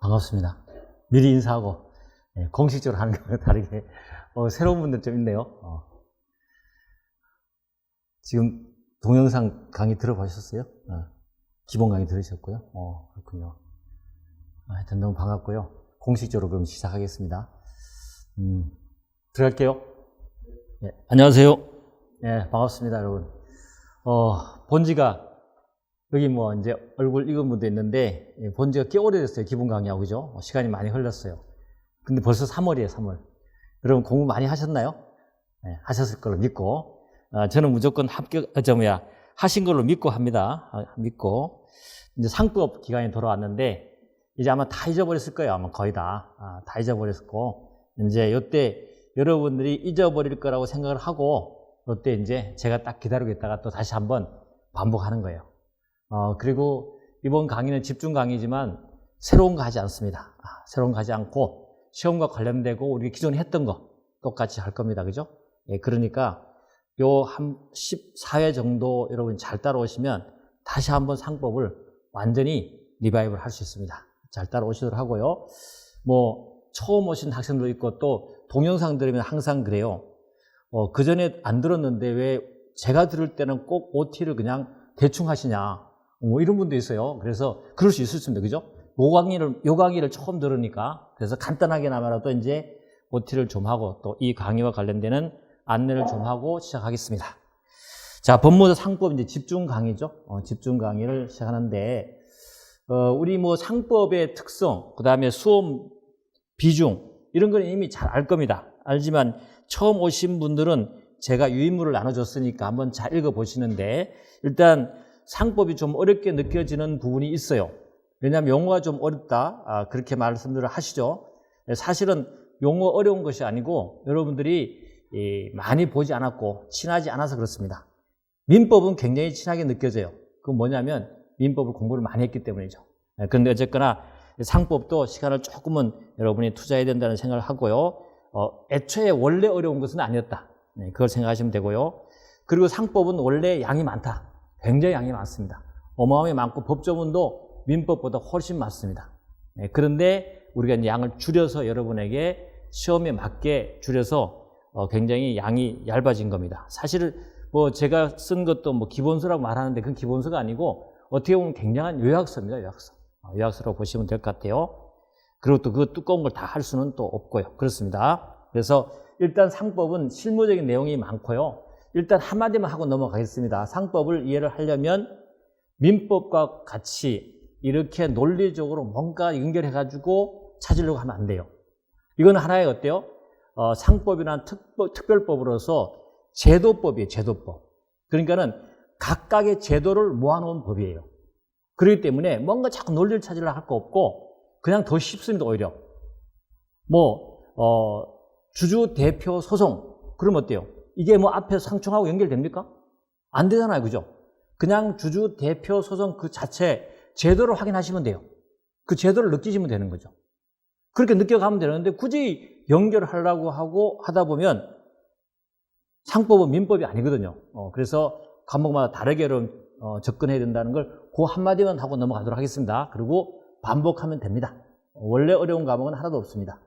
반갑습니다. 미리 인사하고 공식적으로 하는 거랑 다르게 새로운 분들 좀 있네요. 지금 동영상 강의 들어보셨어요? 기본 강의 들으셨고요. 그렇군요. 하여튼 너무 반갑고요. 공식적으로 그럼 시작하겠습니다. 들어갈게요. 안녕하세요. 반갑습니다, 여러분. 본지가 여기 뭐 이제 얼굴 익은 분도 있는데 본지가 꽤 오래됐어요. 기본 강의하고, 그죠? 시간이 많이 흘렀어요. 근데 벌써 3월이에요, 3월. 여러분 공부 많이 하셨나요? 하셨을 걸로 믿고, 저는 무조건 하신 걸로 믿고 합니다. 믿고. 이제 상법 기간이 돌아왔는데, 이제 아마 다 잊어버렸을 거예요. 아마 거의 다 잊어버렸고, 이제 이때 여러분들이 잊어버릴 거라고 생각을 하고, 이때 이제 제가 딱 기다리고 있다가 또 다시 한번 반복하는 거예요. 그리고 이번 강의는 집중 강의지만 새로운 거 하지 않습니다. 새로운 거 하지 않고 시험과 관련되고 우리 기존에 했던 거 똑같이 할 겁니다. 그죠? 그러니까 요 한 14회 정도 여러분 잘 따라오시면 다시 한번 상법을 완전히 리바이벌 할 수 있습니다. 잘 따라오시도록 하고요. 뭐 처음 오신 학생도 있고 또 동영상 들으면 항상 그래요. 그 전에 안 들었는데 왜 제가 들을 때는 꼭 OT를 그냥 대충 하시냐. 뭐 이런 분도 있어요. 그래서 그럴 수 있을 수 있습니다. 그죠? 요 강의를 처음 들으니까 그래서 간단하게나마라도 이제 OT를 좀 하고 또 이 강의와 관련되는 안내를 좀 하고 시작하겠습니다. 자, 법무사 상법 이제 집중 강의죠. 집중 강의를 시작하는데, 우리 뭐 상법의 특성, 그 다음에 수험 비중, 이런 건 이미 잘 알 겁니다. 알지만 처음 오신 분들은 제가 유인물을 나눠줬으니까 한번 잘 읽어보시는데, 일단 상법이 좀 어렵게 느껴지는 부분이 있어요. 왜냐하면 용어가 좀 어렵다, 그렇게 말씀들을 하시죠. 사실은 용어 어려운 것이 아니고 여러분들이 많이 보지 않았고 친하지 않아서 그렇습니다. 민법은 굉장히 친하게 느껴져요. 그건 뭐냐면 민법을 공부를 많이 했기 때문이죠. 그런데 어쨌거나 상법도 시간을 조금은 여러분이 투자해야 된다는 생각을 하고요. 애초에 원래 어려운 것은 아니었다. 그걸 생각하시면 되고요. 그리고 상법은 원래 양이 많다. 굉장히 양이 많습니다. 어마어마하게 많고 법조문도 민법보다 훨씬 많습니다. 그런데 우리가 이제 양을 줄여서 여러분에게 시험에 맞게 줄여서 굉장히 양이 얇아진 겁니다. 사실 뭐 제가 쓴 것도 뭐 기본서라고 말하는데 그건 기본서가 아니고 어떻게 보면 굉장한 요약서입니다. 요약서. 요약서라고 보시면 될 것 같아요. 그리고 또 그 두꺼운 걸 다 할 수는 또 없고요. 그렇습니다. 그래서 일단 상법은 실무적인 내용이 많고요. 일단 한마디만 하고 넘어가겠습니다. 상법을 이해를 하려면 민법과 같이 이렇게 논리적으로 뭔가 연결해가지고 찾으려고 하면 안 돼요. 이건 하나의 어때요? 상법이란 특별법으로서 제도법이에요. 제도법. 그러니까는 각각의 제도를 모아놓은 법이에요. 그렇기 때문에 뭔가 자꾸 논리를 찾으려고 할 거 없고 그냥 더 쉽습니다. 오히려 주주 대표 소송 그러면 어때요? 이게 뭐 앞에 상충하고 연결됩니까? 안 되잖아요. 그죠? 그냥 주주 대표 소송 그 자체 제도를 확인하시면 돼요. 그 제도를 느끼시면 되는 거죠. 그렇게 느껴가면 되는데 굳이 연결하려고 하고 하다 보면 상법은 민법이 아니거든요. 그래서 과목마다 다르게 접근해야 된다는 걸 그 한마디만 하고 넘어가도록 하겠습니다. 그리고 반복하면 됩니다. 원래 어려운 과목은 하나도 없습니다.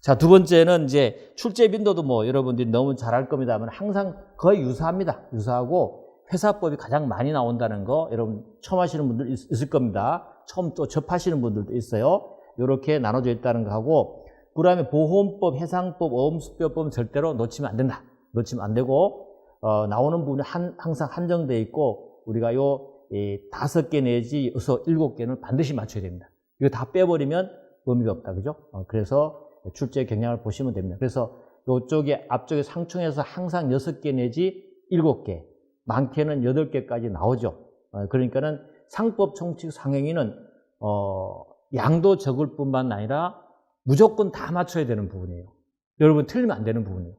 자, 두 번째는 이제 출제 빈도도 뭐 여러분들이 너무 잘 알 겁니다만 항상 거의 유사합니다. 유사하고 회사법이 가장 많이 나온다는 거 여러분 처음 하시는 분들 있을 겁니다. 처음 또 접하시는 분들도 있어요. 이렇게 나눠져 있다는 거 하고 그 다음에 보험법, 해상법, 어음수표법은 절대로 놓치면 안 된다. 놓치면 안 되고 나오는 부분이 항상 한정되어 있고 우리가 요 5개 내지 7개는 반드시 맞춰야 됩니다. 이거 다 빼버리면 의미가 없다. 그죠? 그래서 출제 경향을 보시면 됩니다. 그래서 이쪽에 앞쪽에 상충해서 항상 6개 내지 7개, 많게는 8개까지 나오죠. 그러니까는 상법 총칙 상행위는 양도 적을 뿐만 아니라 무조건 다 맞춰야 되는 부분이에요. 여러분 틀리면 안 되는 부분이에요.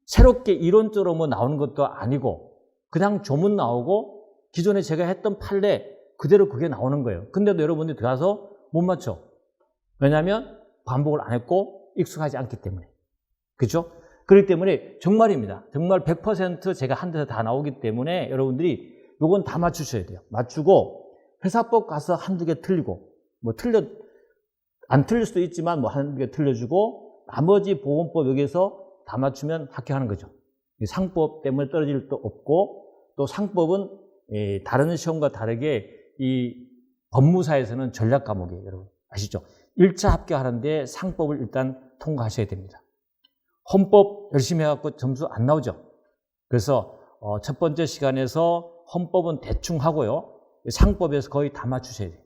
새롭게 이론적으로 뭐 나오는 것도 아니고 그냥 조문 나오고 기존에 제가 했던 판례 그대로 그게 나오는 거예요. 근데도 여러분들이 들어가서 못 맞춰. 왜냐하면 반복을 안 했고 익숙하지 않기 때문에. 그렇죠? 그렇기 때문에 정말입니다. 정말 100% 제가 한 데서 다 나오기 때문에 여러분들이 요건 다 맞추셔야 돼요. 맞추고 회사법 가서 한두 개 틀리고, 안 틀릴 수도 있지만 뭐 한두 개 틀려주고, 나머지 보건법 여기에서 다 맞추면 합격하는 거죠. 상법 때문에 떨어질 것도 없고, 또 상법은 다른 시험과 다르게 이 법무사에서는 전략 과목이에요, 여러분. 아시죠? 1차 합격하는데 상법을 일단 통과하셔야 됩니다. 헌법 열심히 해갖고 점수 안 나오죠. 그래서 첫 번째 시간에서 헌법은 대충 하고요. 상법에서 거의 다 맞추셔야 돼요.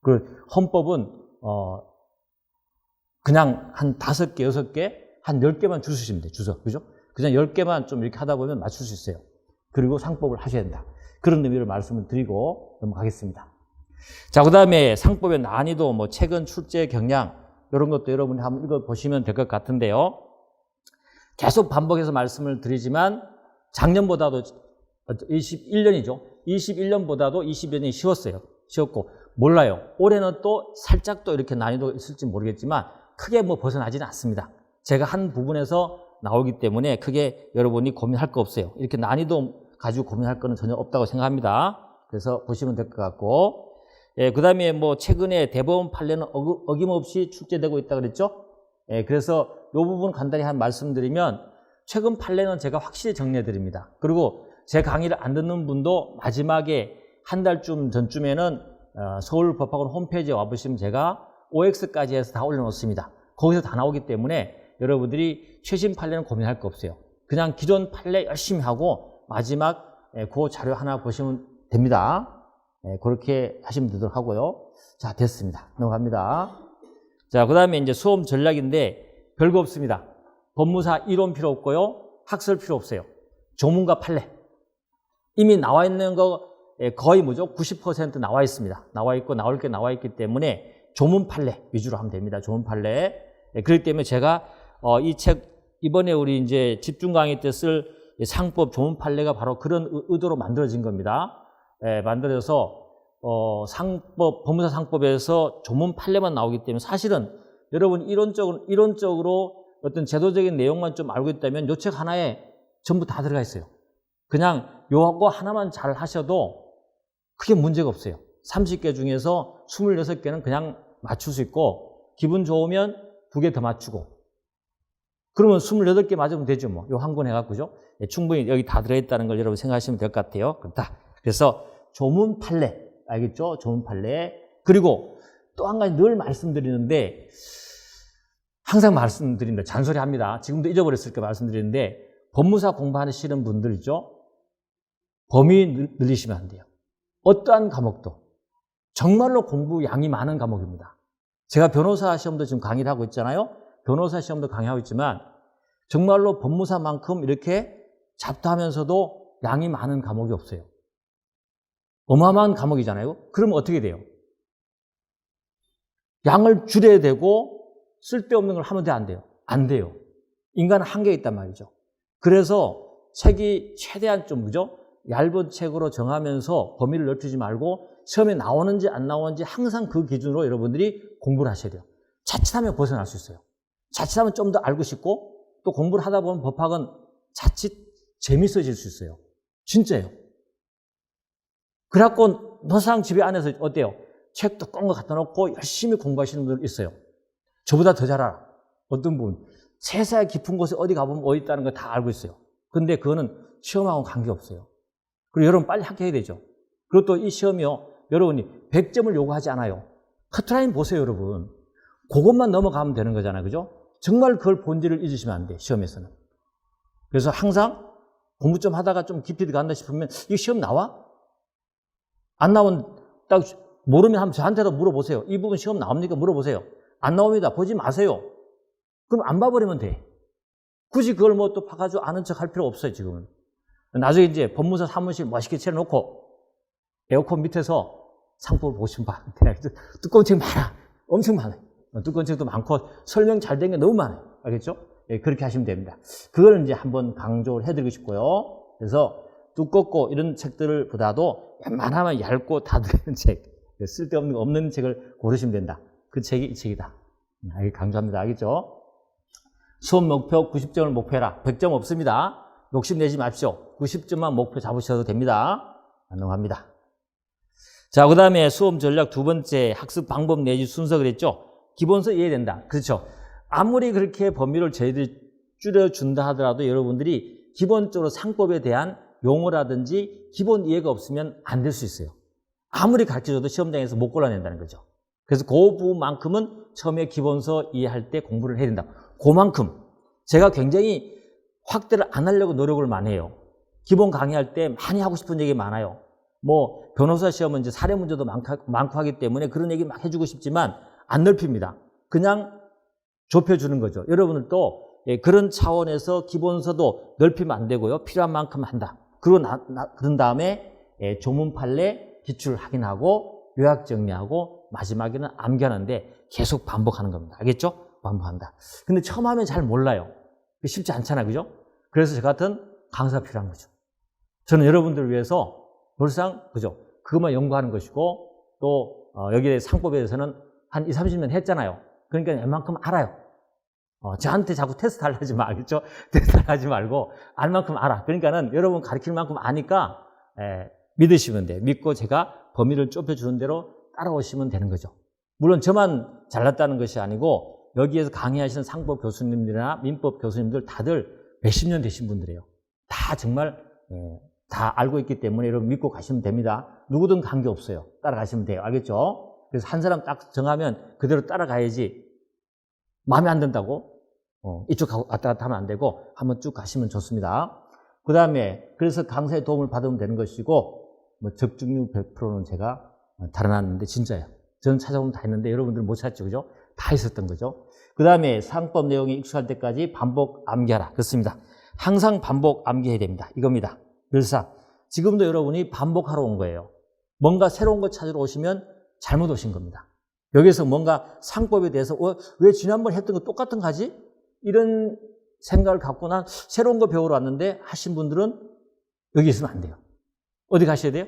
그 헌법은 그냥 한 5개, 6개, 한 10개만 주시면 돼요. 주서. 그죠? 그냥 10개만 좀 이렇게 하다 보면 맞출 수 있어요. 그리고 상법을 하셔야 된다. 그런 의미로 말씀을 드리고 넘어가겠습니다. 자, 그 다음에 상법의 난이도, 뭐 최근 출제 경향, 이런 것도 여러분이 한번 읽어보시면 될 것 같은데요. 계속 반복해서 말씀을 드리지만 작년보다도 21년이죠. 21년보다도 22년이 쉬웠고 몰라요. 올해는 또 살짝 또 이렇게 난이도가 있을지 모르겠지만 크게 뭐 벗어나지는 않습니다. 제가 한 부분에서 나오기 때문에 크게 여러분이 고민할 거 없어요. 이렇게 난이도 가지고 고민할 거는 전혀 없다고 생각합니다. 그래서 보시면 될 것 같고, 그 다음에 뭐 최근에 대법원 판례는 어김없이 출제되고 있다 그랬죠? 그래서 이 부분 간단히 한 말씀드리면, 최근 판례는 제가 확실히 정리해 드립니다. 그리고 제 강의를 안 듣는 분도 마지막에 한 달쯤 전쯤에는 서울법학원 홈페이지에 와보시면 제가 OX까지 해서 다 올려놓습니다. 거기서 다 나오기 때문에 여러분들이 최신 판례는 고민할 거 없어요. 그냥 기존 판례 열심히 하고 마지막 그 자료 하나 보시면 됩니다. 그렇게 하시면 되도록 하고요. 자, 됐습니다. 넘어갑니다. 자, 그 다음에 이제 수험 전략인데 별거 없습니다. 법무사 이론 필요 없고요. 학설 필요 없어요. 조문과 판례. 이미 나와 있는 거 거의 뭐죠? 90% 나와 있습니다. 나와 있고 나올 게 나와 있기 때문에 조문 판례 위주로 하면 됩니다. 조문 판례. 그렇기 때문에 제가 이 책 이번에 우리 이제 집중 강의 때 쓸 상법 조문 판례가 바로 그런 의도로 만들어진 겁니다. 만들어서 법무사 상법에서 조문 판례만 나오기 때문에 사실은 여러분 이론적으로 어떤 제도적인 내용만 좀 알고 있다면 요 책 하나에 전부 다 들어가 있어요. 그냥 요거 하나만 잘 하셔도 크게 문제가 없어요. 30개 중에서 26개는 그냥 맞출 수 있고, 기분 좋으면 2개 더 맞추고, 그러면 28개 맞으면 되죠. 뭐 요 한 권 해갖고죠. 충분히 여기 다 들어있다는 걸 여러분 생각하시면 될 것 같아요. 그렇다. 그래서 조문 판례, 알겠죠? 조문 판례. 그리고 또 한 가지 늘 말씀드리는데, 항상 말씀드립니다. 잔소리합니다. 지금도 잊어버렸을까 말씀드리는데, 법무사 공부하시는 분들 있죠? 범위 늘리시면 안 돼요. 어떠한 과목도. 정말로 공부 양이 많은 과목입니다. 제가 변호사 시험도 지금 강의를 하고 있잖아요. 변호사 시험도 강의하고 있지만 정말로 법무사만큼 이렇게 잡다하면서도 양이 많은 과목이 없어요. 어마어마한 과목이잖아요. 그러면 어떻게 돼요? 양을 줄여야 되고 쓸데없는 걸 하면 돼, 안 돼요? 안 돼요. 인간은 한계가 있단 말이죠. 그래서 책이 최대한 좀 뭐죠? 얇은 책으로 정하면서 범위를 넓히지 말고 시험에 나오는지 안 나오는지 항상 그 기준으로 여러분들이 공부를 하셔야 돼요. 자칫하면 벗어날 수 있어요. 자칫하면 좀 더 알고 싶고, 또 공부를 하다 보면 법학은 자칫 재밌어질 수 있어요. 진짜예요. 그래갖고 항상 집에 안에서 어때요? 책 두꺼운 거 갖다 놓고 열심히 공부하시는 분들 있어요. 저보다 더 잘 알아. 어떤 분 세상 깊은 곳에 어디 가보면 어디 있다는 거 다 알고 있어요. 근데 그거는 시험하고는 관계없어요. 그리고 여러분 빨리 합격해야 되죠. 그리고 또 이 시험이요, 여러분이 100점을 요구하지 않아요. 커트라인 보세요, 여러분. 그것만 넘어가면 되는 거잖아요. 그죠? 정말 그걸 본질을 잊으시면 안 돼, 시험에서는. 그래서 항상 공부 좀 하다가 좀 깊이 들어간다 싶으면, 이 시험 나와? 안 나오면 딱 모르면 한번 저한테도 물어보세요. 이 부분 시험 나옵니까? 물어보세요. 안 나옵니다. 보지 마세요. 그럼 안 봐버리면 돼. 굳이 그걸 뭐 또 봐가지고 아는 척 할 필요 없어요, 지금은. 나중에 이제 법무사 사무실 멋있게 차려놓고 에어컨 밑에서 상법을 보시면 봐. 두꺼운 책 많아. 엄청 많아요. 두꺼운 책도 많고 설명 잘 된 게 너무 많아요. 알겠죠? 예, 그렇게 하시면 됩니다. 그걸 이제 한번 강조를 해드리고 싶고요. 그래서 두껍고 이런 책들을 보다도 웬만하면 얇고 다 들어있는 책, 쓸데없는 거 없는 책을 고르시면 된다. 그 책이 이 책이다. 강조합니다. 알겠죠? 수업 목표 90점을 목표해라. 100점 없습니다. 욕심내지 마십시오. 90점만 목표 잡으셔도 됩니다. 넘어갑니다. 자, 그 다음에 수업 전략 두 번째 학습 방법 내지 순서 그랬죠? 기본서 이해된다. 그렇죠. 아무리 그렇게 범위를 저희들이 줄여준다 하더라도 여러분들이 기본적으로 상법에 대한 용어라든지 기본 이해가 없으면 안 될 수 있어요. 아무리 가르쳐줘도 시험장에서 못 골라낸다는 거죠. 그래서 그 부분만큼은 처음에 기본서 이해할 때 공부를 해야 된다. 그만큼 제가 굉장히 확대를 안 하려고 노력을 많이 해요. 기본 강의할 때 많이 하고 싶은 얘기 많아요. 뭐 변호사 시험은 이제 사례 문제도 많고 하기 때문에 그런 얘기 막 해주고 싶지만 안 넓힙니다. 그냥 좁혀주는 거죠. 여러분들도 그런 차원에서 기본서도 넓히면 안 되고요. 필요한 만큼 한다. 그러고 그런 다음에 조문 판례 기출 확인하고 요약 정리하고 마지막에는 암기하는데 계속 반복하는 겁니다. 알겠죠? 반복한다. 근데 처음 하면 잘 몰라요. 쉽지 않잖아요. 그죠? 그래서 저 같은 강사가 필요한 거죠. 저는 여러분들을 위해서 늘상 그죠? 그것만 연구하는 것이고 또 여기에 상법에 대해서는 한 20, 30년 했잖아요. 그러니까 웬만큼 알아요. 저한테 자꾸 테스트 하지 말겠죠? 테스트 하지 말고 알 만큼 알아. 그러니까는 여러분 가르칠 만큼 아니까 믿으시면 돼요. 믿고 제가 범위를 좁혀주는 대로 따라오시면 되는 거죠. 물론 저만 잘났다는 것이 아니고 여기에서 강의하시는 상법 교수님들이나 민법 교수님들 다들 몇십 년 되신 분들이에요. 다 정말 다 알고 있기 때문에 여러분 믿고 가시면 됩니다. 누구든 관계없어요. 따라가시면 돼요. 알겠죠? 그래서 한 사람 딱 정하면 그대로 따라가야지 마음에 안 든다고 이쪽 왔다 갔다 하면 안 되고 한번 쭉 가시면 좋습니다. 그 다음에 그래서 강사의 도움을 받으면 되는 것이고 뭐 적중률 100%는 제가 달아놨는데 진짜예요. 저는 찾아보면 다 했는데 여러분들은 못 찾죠. 그죠? 다 있었던 거죠. 그 다음에 상법 내용이 익숙할 때까지 반복 암기하라. 그렇습니다. 항상 반복 암기해야 됩니다. 이겁니다. 늘상. 지금도 여러분이 반복하러 온 거예요. 뭔가 새로운 거 찾으러 오시면 잘못 오신 겁니다. 여기서 뭔가 상법에 대해서 왜 지난번 했던 거 똑같은 거 하지? 이런 생각을 갖고 난 새로운 거 배우러 왔는데 하신 분들은 여기 있으면 안 돼요. 어디 가셔야 돼요?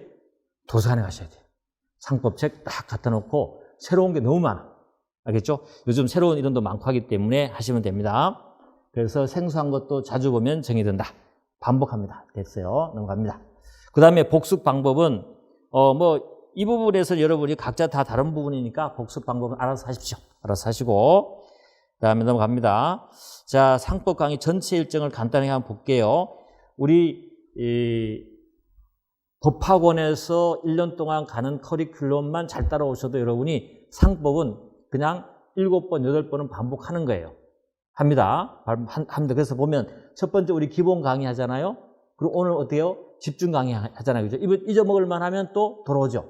도서관에 가셔야 돼요. 상법책 딱 갖다 놓고 새로운 게 너무 많아. 알겠죠? 요즘 새로운 이론도 많고 하기 때문에 하시면 됩니다. 그래서 생소한 것도 자주 보면 정이 든다. 반복합니다. 됐어요. 넘어갑니다. 그 다음에 복습 방법은 이 부분에서 여러분이 각자 다 다른 부분이니까 복습 방법은 알아서 하십시오. 알아서 하시고 그 다음에 넘어갑니다. 자, 상법 강의 전체 일정을 간단하게 한번 볼게요. 우리 법학원에서 1년 동안 가는 커리큘럼만 잘 따라오셔도 여러분이 상법은 그냥 7번, 8번은 반복하는 거예요. 합니다. 그래서 보면 첫 번째 우리 기본 강의 하잖아요. 그리고 오늘 어때요? 집중 강의 하잖아요. 그죠? 잊어먹을 만 하면 또 돌아오죠.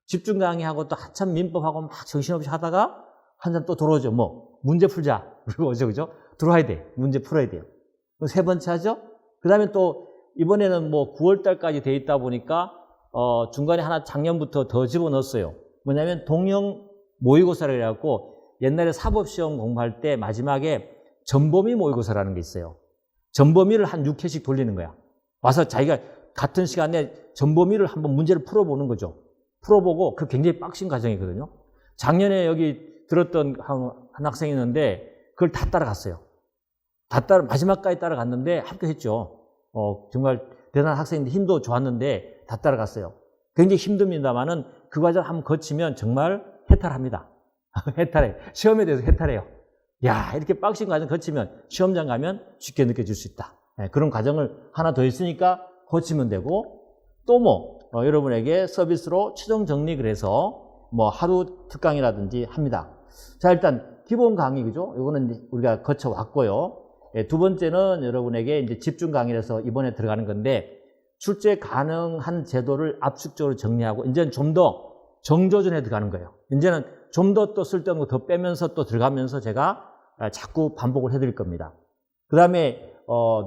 집중 강의하고 또 한참 민법하고 막 정신없이 하다가 한참 또 돌아오죠. 문제 풀자. 그리고 오죠. 그죠? 들어와야 돼. 문제 풀어야 돼요. 그럼 세 번째 하죠. 그 다음에 또 이번에는 9월 달까지 돼 있다 보니까 중간에 하나 작년부터 더 집어넣었어요. 뭐냐면 동형 모의고사를 해갖고 옛날에 사법시험 공부할 때 마지막에 전범위 모의고사라는 게 있어요. 전범위를 한 6회씩 돌리는 거야. 와서 자기가 같은 시간에 전범위를 한번 문제를 풀어보는 거죠. 풀어보고 그 굉장히 빡신 과정이거든요. 작년에 여기 들었던 한 학생이 있는데 그걸 다 따라갔어요. 마지막까지 따라갔는데 합격했죠. 정말 대단한 학생인데 힘도 좋았는데 다 따라갔어요. 굉장히 힘듭니다만은 그 과정 한번 거치면 정말 해탈합니다. 해탈해. 시험에 대해서 해탈해요. 야, 이렇게 빡신 과정 거치면 시험장 가면 쉽게 느껴질 수 있다. 그런 과정을 하나 더 있으니까 거치면 되고 또 여러분에게 서비스로 최종 정리 그래서 하루 특강이라든지 합니다. 자, 일단 기본 강의 그죠? 이거는 우리가 거쳐 왔고요. 두 번째는 여러분에게 이제 집중 강의라서 이번에 들어가는 건데 출제 가능한 제도를 압축적으로 정리하고 이제는 좀 더 정조준에 들어가는 거예요. 이제는 좀 더 또 쓸데없는 거 더 빼면서 또 들어가면서 제가 자꾸 반복을 해드릴 겁니다. 그 다음에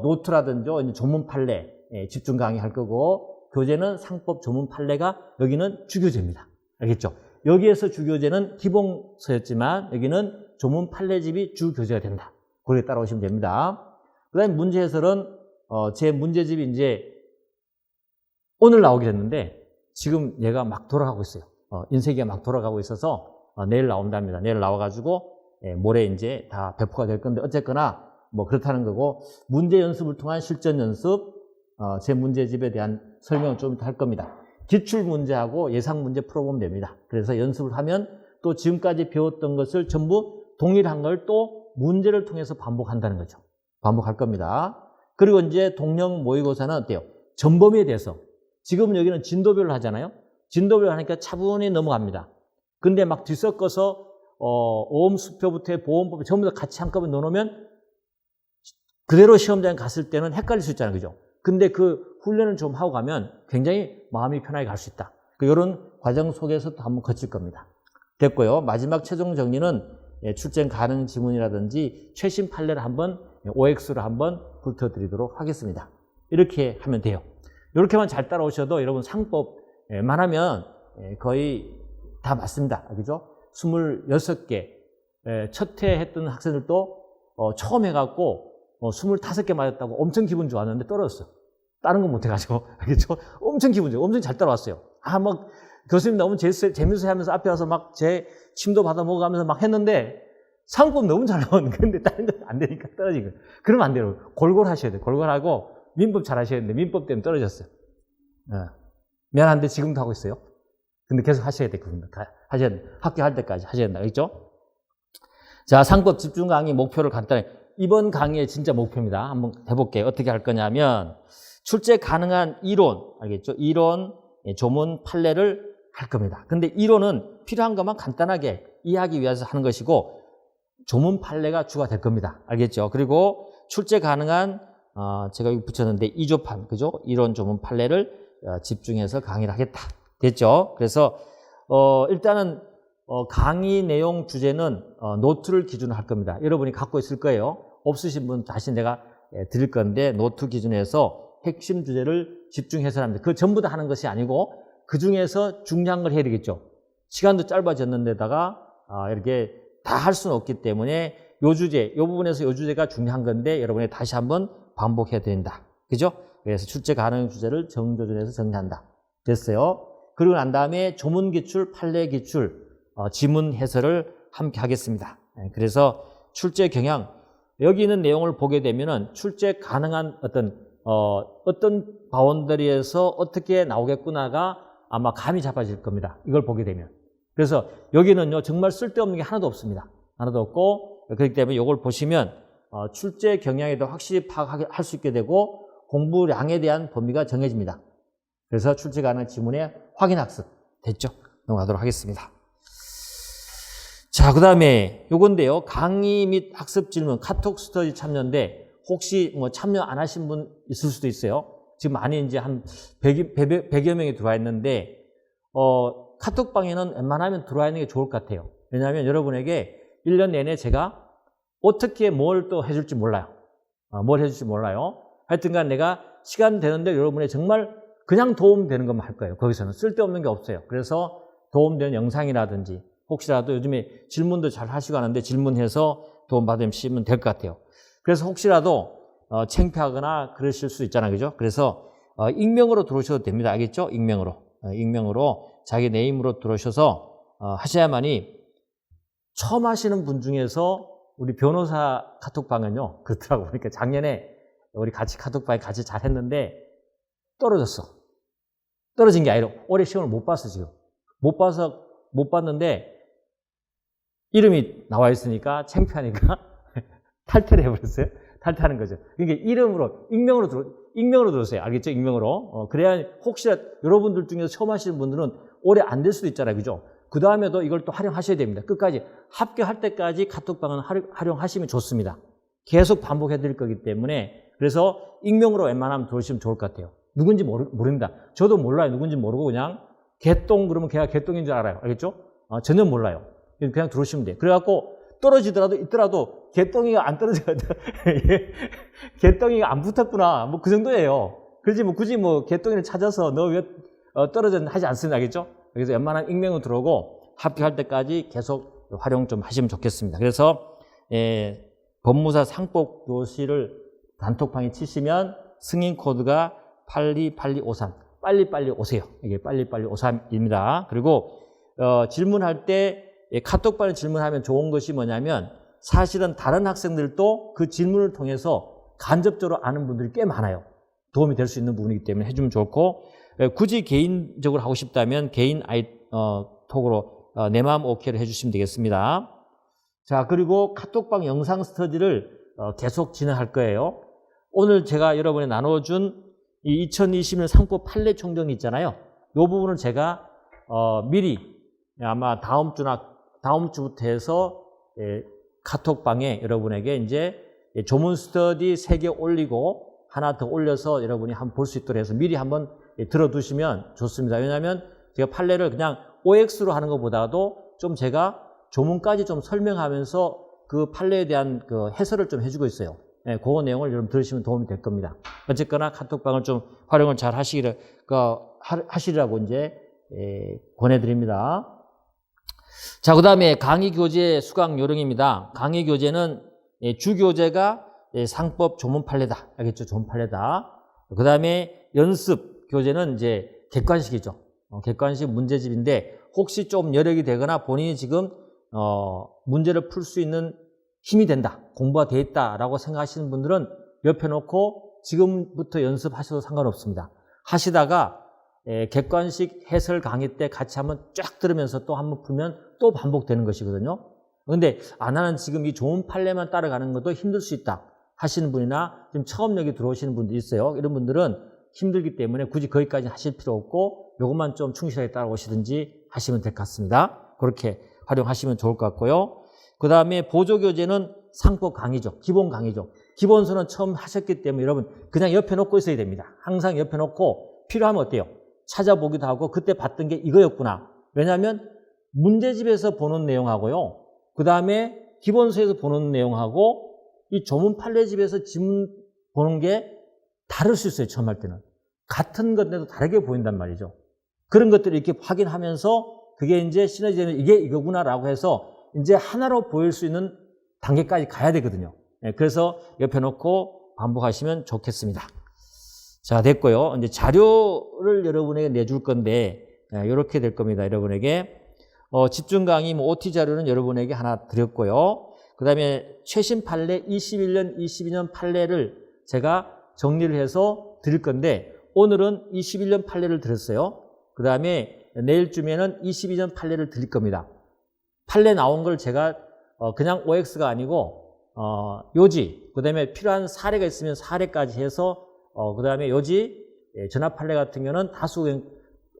노트라든지 이제 조문 판례 집중 강의 할 거고 교재는 상법 조문 판례가 여기는 주교재입니다. 알겠죠? 여기에서 주교재는 기본서였지만 여기는 조문 판례집이 주교재가 된다. 그렇게 따라오시면 됩니다. 그 다음에 문제 해설은 제 문제집이 이제 오늘 나오게 됐는데 지금 얘가 막 돌아가고 있어요. 인쇄기가 막 돌아가고 있어서 내일 나온답니다. 내일 나와가지고 모레 이제 다 배포가 될 건데 어쨌거나 그렇다는 거고 문제 연습을 통한 실전 연습 제 문제집에 대한 설명을 좀 이따 할 겁니다. 기출 문제하고 예상 문제 풀어보면 됩니다. 그래서 연습을 하면 또 지금까지 배웠던 것을 전부 동일한 걸 또 문제를 통해서 반복한다는 거죠. 반복할 겁니다. 그리고 이제 동령 모의고사는 어때요? 전범위에 대해서. 지금 여기는 진도별로 하잖아요. 진도별로 하니까 차분히 넘어갑니다. 근데 막 뒤섞어서 오음수표부터 보험법 전부 다 같이 한꺼번에 넣어놓으면 그대로 시험장에 갔을 때는 헷갈릴 수 있잖아요. 그죠? 근데 그 훈련을 좀 하고 가면 굉장히 마음이 편하게 갈 수 있다. 이런 과정 속에서도 한번 거칠 겁니다. 됐고요. 마지막 최종 정리는 출제 가능 지문이라든지 최신 판례를 한번 OX로 한번 훑어드리도록 하겠습니다. 이렇게 하면 돼요. 이렇게만 잘 따라오셔도 여러분 상법만 하면 거의 다 맞습니다. 그죠? 26개 첫 해 했던 학생들도 처음 해갖고 25개 맞았다고 엄청 기분 좋았는데 떨어졌어. 다른 건 못해가지고. 그죠? 엄청 기분 좋아. 엄청 잘 따라왔어요. 막 교수님 너무 재밌어 하면서 앞에 와서 막 제 침도 받아 먹어가면서 막 했는데 상법 너무 잘 나오는데 근데 다른 건 안 되니까 떨어진 거예요. 그러면 안 돼요. 골고루 하셔야 돼요. 골고루 하고 민법 잘 하셔야 되는데 민법 때문에 떨어졌어요. 미안한데 지금도 하고 있어요. 근데 계속 하셔야 돼요. 하셔야 돼요. 합격할 때까지 하셔야 된다. 그렇죠? 자, 상법 집중 강의 목표를 간단히 이번 강의의 진짜 목표입니다. 한번 해볼게요. 어떻게 할 거냐면 출제 가능한 이론, 알겠죠? 이론, 조문, 판례를 할 겁니다. 근데 이론은 필요한 것만 간단하게 이해하기 위해서 하는 것이고 조문 판례가 주가 될 겁니다. 알겠죠? 그리고 출제 가능한 제가 여기 붙였는데 이조판, 그죠? 이론, 조문, 판례를 집중해서 강의를 하겠다. 됐죠? 그래서 일단은 강의 내용 주제는 노트를 기준으로 할 겁니다. 여러분이 갖고 있을 거예요. 없으신 분 다시 내가 드릴 건데 노트 기준에서 핵심 주제를 집중해서 합니다. 그 전부 다 하는 것이 아니고 그 중에서 중요한 걸 해야 되겠죠. 시간도 짧아졌는데다가 이렇게 다 할 수는 없기 때문에 요 주제, 요 부분에서 요 주제가 중요한 건데 여러분이 다시 한번 반복해야 된다. 그죠? 그래서 출제 가능 주제를 정조준해서 정리한다. 됐어요. 그리고 난 다음에 조문 기출, 판례 기출, 지문 해설을 함께 하겠습니다. 그래서 출제 경향, 여기 있는 내용을 보게 되면은 출제 가능한 어떤 바운더리에서 어떻게 나오겠구나가 아마 감이 잡아질 겁니다. 이걸 보게 되면. 그래서 여기는요, 정말 쓸데없는 게 하나도 없습니다. 하나도 없고, 그렇기 때문에 이걸 보시면, 출제 경향에도 확실히 파악할 수 있게 되고, 공부량에 대한 범위가 정해집니다. 그래서 출제 가능한 지문의 확인 학습. 됐죠? 넘어가도록 하겠습니다. 자, 그 다음에 요건데요. 강의 및 학습 질문, 카톡 스터디 참여인데, 혹시 참여 안 하신 분 있을 수도 있어요. 지금 많이 이제 한 100여 명이 들어와 있는데, 카톡방에는 웬만하면 들어와 있는 게 좋을 것 같아요. 왜냐하면 여러분에게 1년 내내 제가 어떻게 뭘 또 해줄지 몰라요. 뭘 해줄지 몰라요. 하여튼간 내가 시간 되는데 여러분의 정말 그냥 도움되는 것만 할 거예요. 거기서는 쓸데없는 게 없어요. 그래서 도움되는 영상이라든지 혹시라도 요즘에 질문도 잘 하시고 하는데 질문해서 도움받으시면 될 것 같아요. 그래서 혹시라도 창피하거나 그러실 수 있잖아요. 그죠? 그래서 익명으로 들어오셔도 됩니다. 알겠죠? 익명으로 자기 네임으로 들어오셔서 하셔야만이 처음 하시는 분 중에서 우리 변호사 카톡방은요. 그렇더라고요. 그러니까 작년에 우리 같이 카톡방에 같이 잘 했는데 떨어졌어. 떨어진 게 아니라 올해 시험을 못 봤어 지금. 못 봤는데 이름이 나와 있으니까 창피하니까 탈퇴를 해버렸어요. 탈퇴하는 거죠. 그러니까 익명으로 들었어요. 알겠죠? 익명으로. 그래야 혹시라도 여러분들 중에서 처음 하시는 분들은 오래 안 될 수도 있잖아요. 그죠? 그 다음에도 이걸 또 활용하셔야 됩니다. 끝까지 합격할 때까지 카톡방은 활용하시면 좋습니다. 계속 반복해 드릴 거기 때문에 그래서 익명으로 웬만하면 들어오시면 좋을 것 같아요. 누군지 모릅니다. 저도 몰라요. 누군지 모르고 그냥 개똥 그러면 걔가 개똥인 줄 알아요. 알겠죠? 전혀 몰라요. 그냥 들어오시면 돼요. 그래갖고 있더라도 개똥이가 안 떨어져야 돼. 개똥이가 안 붙었구나. 뭐 그 정도예요. 그렇지 굳이 개똥이를 찾아서 너 왜 떨어졌나 하지 않습니다. 알겠죠? 그래서 웬만한 익명으로 들어오고 합격할 때까지 계속 활용 좀 하시면 좋겠습니다. 그래서 법무사 상법 교실을 단톡방에 치시면 승인 코드가 828253. 빨리빨리 오세요. 이게 빨리빨리 53입니다. 그리고 질문할 때 카톡방에 질문하면 좋은 것이 뭐냐면 사실은 다른 학생들도 그 질문을 통해서 간접적으로 아는 분들이 꽤 많아요. 도움이 될 수 있는 부분이기 때문에 해주면 좋고 굳이 개인적으로 하고 싶다면 개인 톡으로 내 마음 오케이를 해주시면 되겠습니다. 자, 그리고 카톡방 영상 스터디를 계속 진행할 거예요. 오늘 제가 여러분에 나눠준 이 2020년 상법 판례 총정리 있잖아요. 이 부분을 제가 미리 아마 다음 주부터 해서 카톡방에 여러분에게 이제 조문 스터디 3개 올리고 하나 더 올려서 여러분이 한번 볼 수 있도록 해서 미리 한번 들어두시면 좋습니다. 왜냐하면 제가 판례를 그냥 OX로 하는 것보다도 좀 제가 조문까지 좀 설명하면서 그 판례에 대한 그 해설을 좀 해주고 있어요. 네, 그 내용을 여러분 들으시면 도움이 될 겁니다. 어쨌거나 카톡방을 좀 활용을 잘 하시라고 이제 권해드립니다. 자, 그 다음에 강의 교재 수강 요령입니다. 강의 교재는 주교재가 상법 조문 판례다. 알겠죠? 조문 판례다. 그 다음에 연습 교재는 이제 객관식이죠. 객관식 문제집인데 혹시 좀 여력이 되거나 본인이 지금 문제를 풀 수 있는 힘이 된다, 공부가 돼 있다라고 생각하시는 분들은 옆에 놓고 지금부터 연습하셔도 상관없습니다. 하시다가 객관식 해설 강의 때 같이 한번 쫙 들으면서 또 한번 풀면 또 반복되는 것이거든요. 그런데 나는 지금 이 좋은 판례만 따라가는 것도 힘들 수 있다 하시는 분이나 지금 처음 여기 들어오시는 분도 있어요. 이런 분들은 힘들기 때문에 굳이 거기까지 하실 필요 없고 이것만 좀 충실하게 따라오시든지 하시면 될 것 같습니다. 그렇게 활용하시면 좋을 것 같고요. 그 다음에 보조교재는 상법 강의죠. 기본 강의죠. 기본서는 처음 하셨기 때문에 여러분 그냥 옆에 놓고 있어야 됩니다. 항상 옆에 놓고 필요하면 어때요? 찾아보기도 하고 그때 봤던 게 이거였구나. 왜냐하면 문제집에서 보는 내용하고요. 그 다음에 기본서에서 보는 내용하고 이 조문 판례집에서 지문 보는 게 다를 수 있어요. 처음 할 때는. 같은 건데도 다르게 보인단 말이죠. 그런 것들을 이렇게 확인하면서 그게 이제 시너지되면 이게 이거구나라고 해서 이제 하나로 보일 수 있는 단계까지 가야 되거든요. 그래서 옆에 놓고 반복하시면 좋겠습니다. 자, 됐고요. 이제 자료를 여러분에게 내줄 건데 이렇게 될 겁니다. 여러분에게 집중 강의 OT 자료는 여러분에게 하나 드렸고요. 그 다음에 최신 판례 21년, 22년 판례를 제가 정리를 해서 드릴 건데 오늘은 21년 판례를 드렸어요. 그 다음에 내일쯤에는 22년 판례를 드릴 겁니다. 판례 나온 걸 제가 그냥 OX가 아니고 요지, 그 다음에 필요한 사례가 있으면 사례까지 해서 그 다음에 요지, 전압 판례 같은 경우는 다수 의견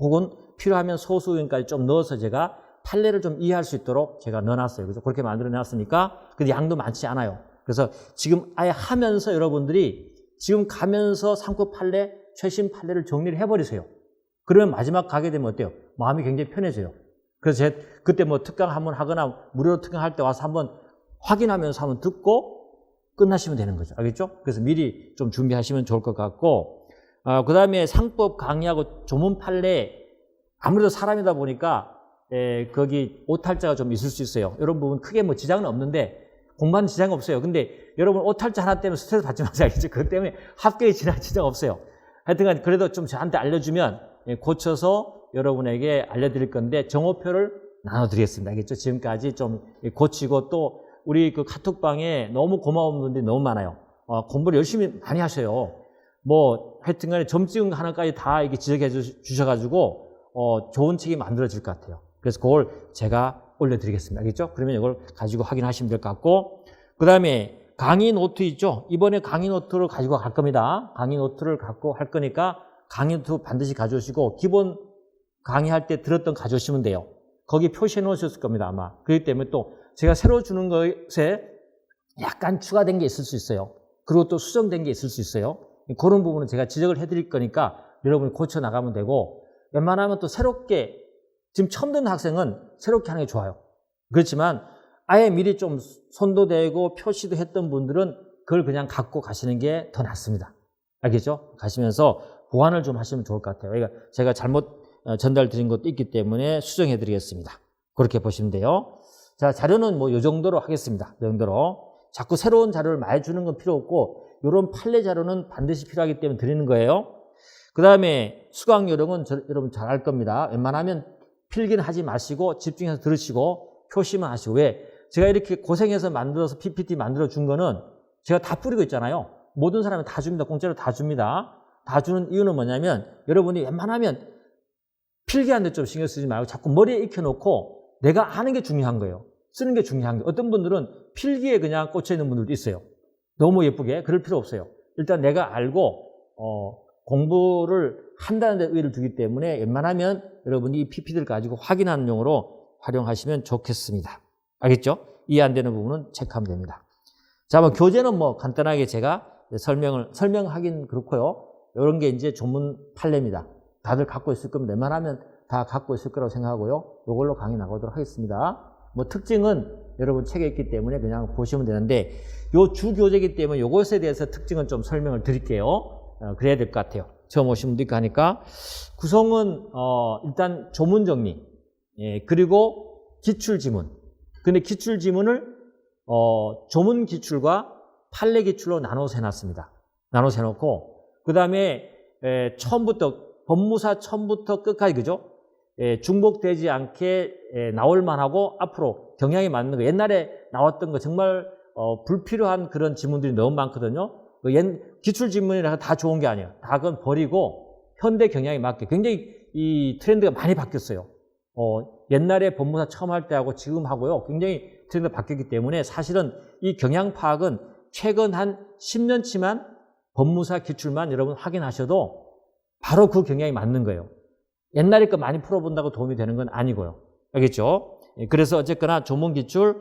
혹은 필요하면 소수 의견까지 좀 넣어서 제가 판례를 좀 이해할 수 있도록 제가 넣어놨어요. 그래서 그렇게 만들어 놨으니까 근데 양도 많지 않아요. 그래서 지금 아예 하면서 여러분들이 지금 가면서 상법 판례, 최신 판례를 정리를 해버리세요. 그러면 마지막 가게 되면 어때요? 마음이 굉장히 편해져요. 그래서 제가 그때 뭐 특강 한번 하거나 무료로 특강할 때 와서 한번 확인하면서 한번 듣고 끝나시면 되는 거죠. 알겠죠? 그래서 미리 좀 준비하시면 좋을 것 같고 그 다음에 상법 강의하고 조문 판례 아무래도 사람이다 보니까 거기 오탈자가 좀 있을 수 있어요. 이런 부분 크게 뭐 지장은 없는데 공부하는 지장은 없어요. 근데 여러분 오탈자 하나 때문에 스트레스 받지 마세요. 알겠죠? 그것 때문에 합격에 지장 없어요. 하여튼간 그래도 좀 저한테 알려주면 고쳐서 여러분에게 알려드릴 건데 정오표를 나눠드리겠습니다. 알겠죠? 지금까지 좀 고치고 또 우리 그 카톡방에 너무 고마운 분들이 너무 많아요. 공부를 열심히 많이 하셔요. 뭐 하여튼간에 점찍은 거 하나까지 다 이렇게 지적해 주셔가지고 좋은 책이 만들어질 것 같아요. 그래서 그걸 제가 올려드리겠습니다. 알겠죠? 그러면 이걸 가지고 확인하시면 될 것 같고 그 다음에 강의 노트 있죠? 이번에 강의 노트를 가지고 갈 겁니다. 강의 노트를 갖고 할 거니까 강의 노트 반드시 가져오시고 기본 강의할 때 들었던 가져오시면 돼요. 거기 표시해 놓으셨을 겁니다. 아마. 그렇기 때문에 또 제가 새로 주는 것에 약간 추가된 게 있을 수 있어요. 그리고 또 수정된 게 있을 수 있어요. 그런 부분은 제가 지적을 해드릴 거니까 여러분이 고쳐 나가면 되고 웬만하면 또 새롭게 지금 처음 듣는 학생은 새롭게 하는 게 좋아요. 그렇지만 아예 미리 좀 손도 대고 표시도 했던 분들은 그걸 그냥 갖고 가시는 게 더 낫습니다. 알겠죠? 가시면서 보완을 좀 하시면 좋을 것 같아요. 그러니까 제가 잘못 전달 드린 것도 있기 때문에 수정해 드리겠습니다. 그렇게 보시면 돼요. 자, 자료는 뭐 이 정도로 하겠습니다. 이 정도로. 자꾸 새로운 자료를 많이 주는 건 필요 없고 이런 판례 자료는 반드시 필요하기 때문에 드리는 거예요. 그 다음에 수강 요령은 여러분 잘 알 겁니다. 웬만하면 필기는 하지 마시고 집중해서 들으시고 표시만 하시고 왜? 제가 이렇게 고생해서 만들어서 PPT 만들어 준 거는 제가 다 뿌리고 있잖아요. 모든 사람이 다 줍니다. 공짜로 다 줍니다. 다 주는 이유는 뭐냐면 여러분이 웬만하면 필기하는 데 좀 신경 쓰지 말고 자꾸 머리에 익혀놓고 내가 아는 게 중요한 거예요. 쓰는 게 중요한 거예요. 어떤 분들은 필기에 그냥 꽂혀 있는 분들도 있어요. 너무 예쁘게. 그럴 필요 없어요. 일단 내가 알고 공부를 한다는 데 의의를 두기 때문에 웬만하면 여러분이 이 PPT를 가지고 확인하는 용으로 활용하시면 좋겠습니다. 알겠죠? 이해 안 되는 부분은 체크하면 됩니다. 자, 뭐 교재는 뭐 간단하게 제가 설명하긴 그렇고요. 이런 게 이제 전문 판례입니다. 다들 갖고 있을 거면 웬만하면 다 갖고 있을 거라고 생각하고요. 이걸로 강의 나가도록 하겠습니다. 뭐 특징은 여러분 책에 있기 때문에 그냥 보시면 되는데 요 주 교재이기 때문에 요것에 대해서 특징은 좀 설명을 드릴게요. 그래야 될 것 같아요. 처음 오신 분도 있고 하니까. 구성은 일단 조문 정리, 그리고 기출 지문. 근데 기출 지문을 조문 기출과 판례 기출로 나눠서 해놨습니다. 나눠서 해놓고 그 다음에 처음부터 법무사 처음부터 끝까지 그죠? 중복되지 않게 나올 만하고 앞으로 경향이 맞는 거 옛날에 나왔던 거 정말 불필요한 그런 지문들이 너무 많거든요. 기출 지문이라서 다 좋은 게 아니에요. 다 그건 버리고 현대 경향에 맞게 굉장히 이 트렌드가 많이 바뀌었어요. 옛날에 법무사 처음 할 때하고 지금 하고요. 굉장히 트렌드가 바뀌었기 때문에 사실은 이 경향 파악은 최근 한 10년치만 법무사 기출만 여러분 확인하셔도 바로 그 경향이 맞는 거예요. 옛날에 거 많이 풀어본다고 도움이 되는 건 아니고요. 알겠죠? 그래서 어쨌거나 조문 기출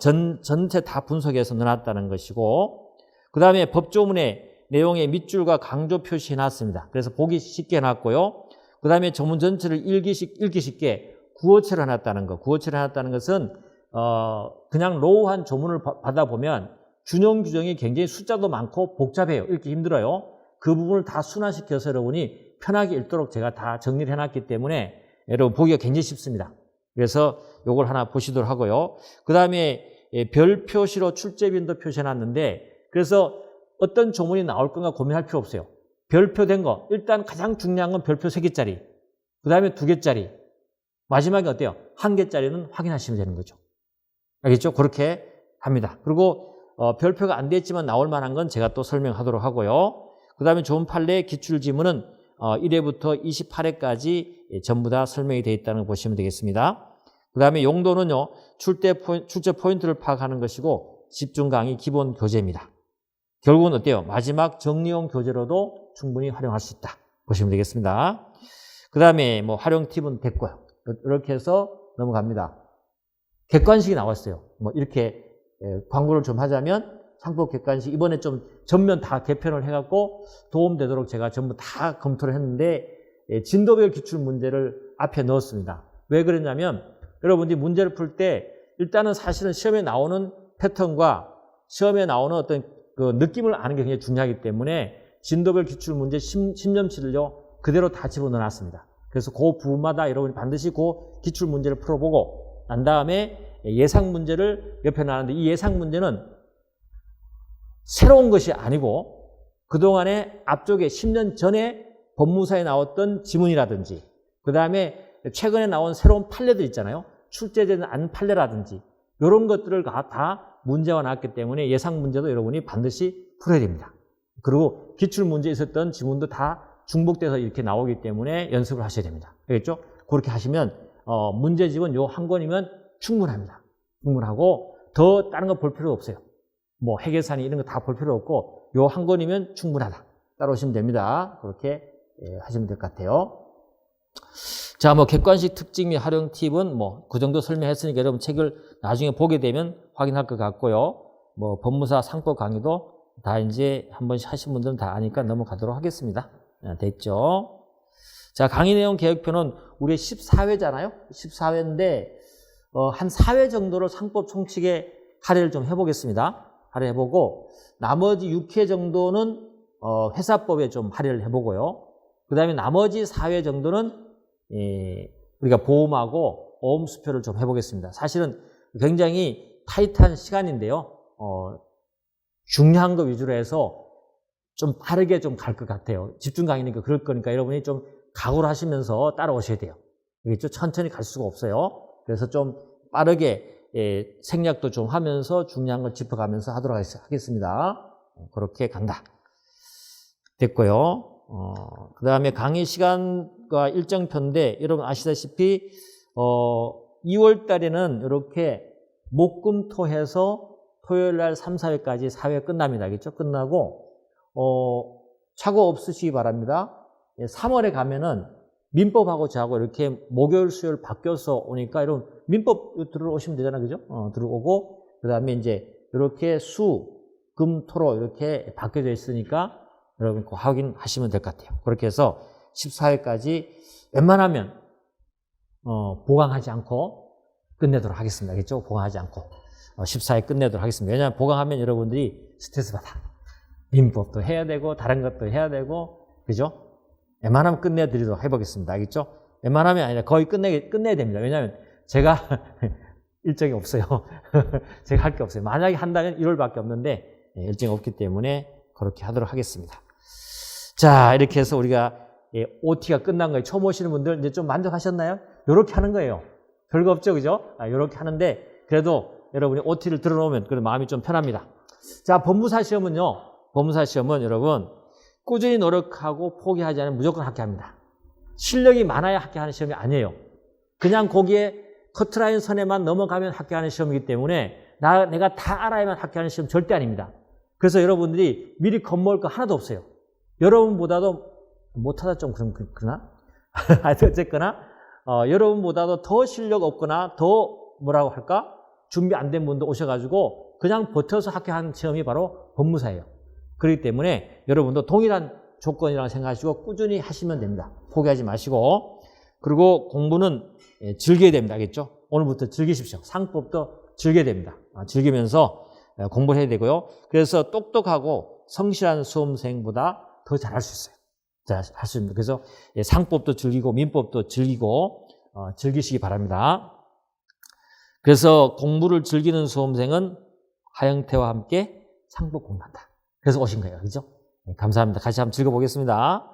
전체 다 분석해서 넣어놨다는 것이고 그 다음에 법조문의 내용의 밑줄과 강조 표시해놨습니다. 그래서 보기 쉽게 해놨고요. 그 다음에 조문 전체를 읽기 쉽게 구어체를 해놨다는 거. 구어체를 해놨다는 것은 그냥 로우한 조문을 받아보면 준용 규정이 굉장히 숫자도 많고 복잡해요. 읽기 힘들어요. 그 부분을 다 순화시켜서 여러분이 편하게 읽도록 제가 다 정리를 해놨기 때문에 여러분 보기가 굉장히 쉽습니다. 그래서 요걸 하나 보시도록 하고요. 그 다음에 별 표시로 출제빈도 표시해놨는데 그래서 어떤 조문이 나올 건가 고민할 필요 없어요. 별표 된 거 일단 가장 중요한 건 별표 3개짜리 그 다음에 2개짜리 마지막에 어때요? 1개짜리는 확인하시면 되는 거죠. 알겠죠? 그렇게 합니다. 그리고 별표가 안 됐지만 나올 만한 건 제가 또 설명하도록 하고요. 그 다음에 조문 판례 기출 지문은 1회부터 28회까지 전부 다 설명이 되어 있다는 걸 보시면 되겠습니다. 그 다음에 용도는요, 출제 포인트를 파악하는 것이고, 집중 강의 기본 교재입니다. 결국은 어때요? 마지막 정리용 교재로도 충분히 활용할 수 있다. 보시면 되겠습니다. 그 다음에 뭐 활용 팁은 됐고요. 이렇게 해서 넘어갑니다. 객관식이 나왔어요. 뭐 이렇게 광고를 좀 하자면 상법 객관식 이번에 좀 전면 다 개편을 해갖고 도움되도록 제가 전부 다 검토를 했는데 진도별 기출 문제를 앞에 넣었습니다. 왜 그러냐면 여러분들이 문제를 풀 때 일단은 사실은 시험에 나오는 패턴과 시험에 나오는 어떤 그 느낌을 아는 게 굉장히 중요하기 때문에 진도별 기출 문제 10년치를요 그대로 다 집어넣어놨습니다. 그래서 그 부분마다 여러분이 반드시 그 기출 문제를 풀어보고 난 다음에 예상 문제를 옆에 놨는데 이 예상 문제는 새로운 것이 아니고 그동안에 앞쪽에 10년 전에 법무사에 나왔던 지문이라든지 그 다음에 최근에 나온 새로운 판례들 있잖아요. 출제되는 안 판례라든지 이런 것들을 다 문제가 나왔기 때문에 예상 문제도 여러분이 반드시 풀어야 됩니다. 그리고 기출문제에 있었던 지문도 다 중복돼서 이렇게 나오기 때문에 연습을 하셔야 됩니다. 알겠죠? 그렇게 하시면 문제집은 요 한 권이면 충분합니다. 충분하고 더 다른 거 볼 필요 없어요. 뭐 해계산이 이런 거 다 볼 필요 없고 요 한 권이면 충분하다. 따라오시면 됩니다. 그렇게 하시면 될 것 같아요. 자, 뭐 객관식 특징 및 활용 팁은 뭐 그 정도 설명했으니까 여러분 책을 나중에 보게 되면 확인할 것 같고요. 뭐 법무사 상법 강의도 다 이제 한 번씩 하신 분들은 다 아니까 넘어가도록 하겠습니다. 됐죠? 자, 강의 내용 계획표는 우리 14회잖아요. 14회인데 한 4회 정도를 상법 총칙에 할애를 좀 해보겠습니다. 할애해보고 나머지 6회 정도는 회사법에 좀 할애를 해보고요. 그 다음에 나머지 4회 정도는 우리가 보험하고 어음수표를 좀 해보겠습니다. 사실은 굉장히 타이트한 시간인데요. 중요한 거 위주로 해서 좀 빠르게 좀 갈 것 같아요. 집중 강의니까 그럴 거니까 여러분이 좀 각오를 하시면서 따라오셔야 돼요. 알겠죠? 천천히 갈 수가 없어요. 그래서 좀 빠르게 생략도 좀 하면서 중요한 걸 짚어가면서 하도록 하겠습니다. 그렇게 간다. 됐고요. 그 다음에 강의 시간과 일정표인데, 여러분 아시다시피, 2월 달에는 이렇게 목금토 해서 토요일 날 3, 4회까지 4회 끝납니다. 알겠죠? 끝나고, 착오 없으시기 바랍니다. 3월에 가면은 민법하고 저하고 이렇게 목요일, 수요일 바뀌어서 오니까 여러분 민법 들어오시면 되잖아요. 그죠? 들어오고, 그 다음에 이제 이렇게 수, 금, 토로 이렇게 바뀌어져 있으니까 여러분 그 확인하시면 될 것 같아요. 그렇게 해서 14회까지 웬만하면, 보강하지 않고 끝내도록 하겠습니다. 알겠죠? 보강하지 않고. 14회 끝내도록 하겠습니다. 왜냐하면 보강하면 여러분들이 스트레스 받아. 민법도 해야 되고, 다른 것도 해야 되고, 그죠? 웬만하면 끝내드리도록 해보겠습니다. 알겠죠? 웬만하면 아니라 거의 끝내야 됩니다. 왜냐하면 제가 일정이 없어요. 제가 할 게 없어요. 만약에 한다면 1월밖에 없는데, 일정이 없기 때문에 그렇게 하도록 하겠습니다. 자, 이렇게 해서 우리가 OT가 끝난 거예요. 처음 오시는 분들 이제 좀 만족하셨나요? 이렇게 하는 거예요. 별거 없죠, 그죠? 이렇게 하는데, 그래도 여러분이 OT를 들어놓으면 그런 마음이 좀 편합니다. 자, 법무사 시험은요, 법무사 시험은 여러분, 꾸준히 노력하고 포기하지 않으면 무조건 합격합니다. 실력이 많아야 합격하는 시험이 아니에요. 그냥 거기에 커트라인 선에만 넘어가면 합격하는 시험이기 때문에 내가 다 알아야만 합격하는 시험 절대 아닙니다. 그래서 여러분들이 미리 겁먹을 거 하나도 없어요. 여러분보다도 못하다 좀 그러나? 어쨌거나 여러분보다도 더 실력 없거나 더 뭐라고 할까? 준비 안 된 분도 오셔가지고 그냥 버텨서 합격하는 시험이 바로 법무사예요. 그렇기 때문에 여러분도 동일한 조건이라고 생각하시고 꾸준히 하시면 됩니다. 포기하지 마시고. 그리고 공부는 즐겨야 됩니다. 알겠죠? 오늘부터 즐기십시오. 상법도 즐겨야 됩니다. 즐기면서 공부를 해야 되고요. 그래서 똑똑하고 성실한 수험생보다 더 잘할 수 있어요. 할 수 있습니다. 그래서 상법도 즐기고 민법도 즐기고 즐기시기 바랍니다. 그래서 공부를 즐기는 수험생은 하영태와 함께 상법 공부한다. 그래서 오신 거예요. 그죠? 네, 감사합니다. 같이 한번 즐겨보겠습니다.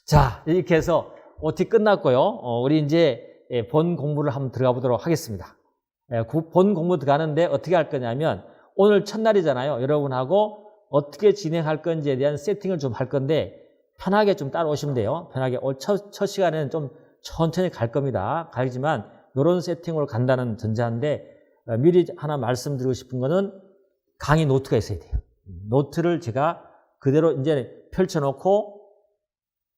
자, 이렇게 해서 OT 끝났고요. 우리 이제 본 공부를 한번 들어가 보도록 하겠습니다. 본 공부 들어가는데 어떻게 할 거냐면 오늘 첫날이잖아요. 여러분하고 어떻게 진행할 건지에 대한 세팅을 좀 할 건데 편하게 좀 따라오시면 돼요. 편하게 첫 시간에는 좀 천천히 갈 겁니다. 가지만 이런 세팅으로 간다는 전제인데 미리 하나 말씀드리고 싶은 거는 강의 노트가 있어야 돼요. 노트를 제가 그대로 이제 펼쳐놓고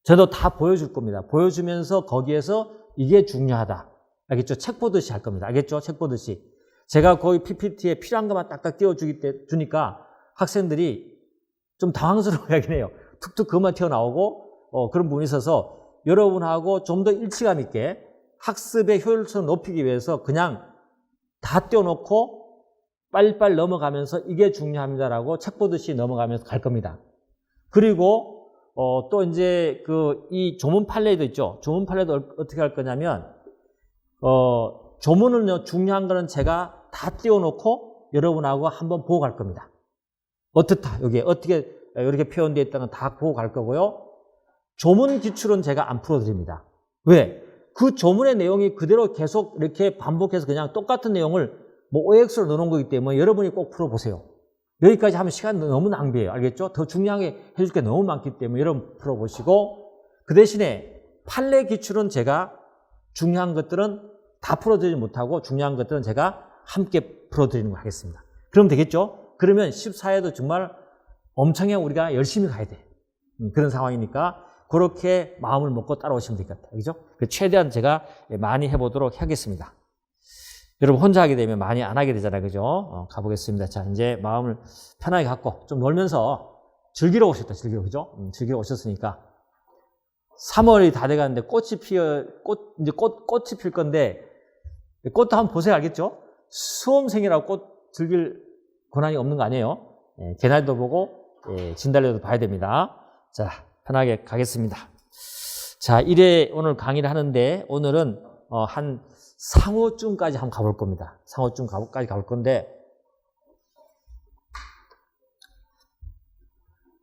저도 다 보여줄 겁니다. 보여주면서 거기에서 이게 중요하다. 알겠죠? 책 보듯이 할 겁니다. 알겠죠? 책 보듯이. 제가 거의 PPT에 필요한 것만 딱딱 띄워주니까 학생들이 좀 당황스러워하긴 해요. 툭툭 그것만 튀어나오고 그런 부분이 있어서 여러분하고 좀 더 일치감 있게 학습의 효율성을 높이기 위해서 그냥 다 띄워놓고 빨리빨리 넘어가면서 이게 중요합니다라고 책 보듯이 넘어가면서 갈 겁니다. 그리고 또 이제 이 조문 판례도 있죠. 조문 판례도 어떻게 할 거냐면 조문은요 중요한 거는 제가 다 띄워놓고 여러분하고 한번 보고 갈 겁니다. 어떻다 여기에 어떻게 이렇게 표현되어 있다는 거 다 보고 갈 거고요. 조문 기출은 제가 안 풀어드립니다. 왜? 그 조문의 내용이 그대로 계속 이렇게 반복해서 그냥 똑같은 내용을 OX로 넣어놓은 거기 때문에 여러분이 꼭 풀어보세요. 여기까지 하면 시간 너무 낭비해요. 알겠죠? 더 중요하게 해줄 게 너무 많기 때문에 여러분 풀어보시고 그 대신에 판례 기출은 제가 중요한 것들은 다 풀어드리지 못하고 중요한 것들은 제가 함께 풀어드리는 거 하겠습니다. 그럼 되겠죠? 그러면 14회도 정말 엄청나게 우리가 열심히 가야 돼. 그런 상황이니까 그렇게 마음을 먹고 따라오시면 될 것 같아요. 그죠? 최대한 제가 많이 해보도록 하겠습니다. 여러분 혼자 하게 되면 많이 안 하게 되잖아요. 그죠? 가보겠습니다. 자, 이제 마음을 편하게 갖고 좀 놀면서 즐기러 오셨다. 즐기러. 그죠? 즐기러 오셨으니까 3월이 다 돼가는데 꽃이 필 건데 꽃도 한번 보세요. 알겠죠? 수험생이라고 꽃 즐길 권한이 없는 거 아니에요? 개나리도 보고 진달래도 봐야 됩니다. 자, 편하게 가겠습니다. 자, 1회 오늘 강의를 하는데 오늘은 한 상호쯤까지 한번 가볼 겁니다. 상호쯤까지 가볼 건데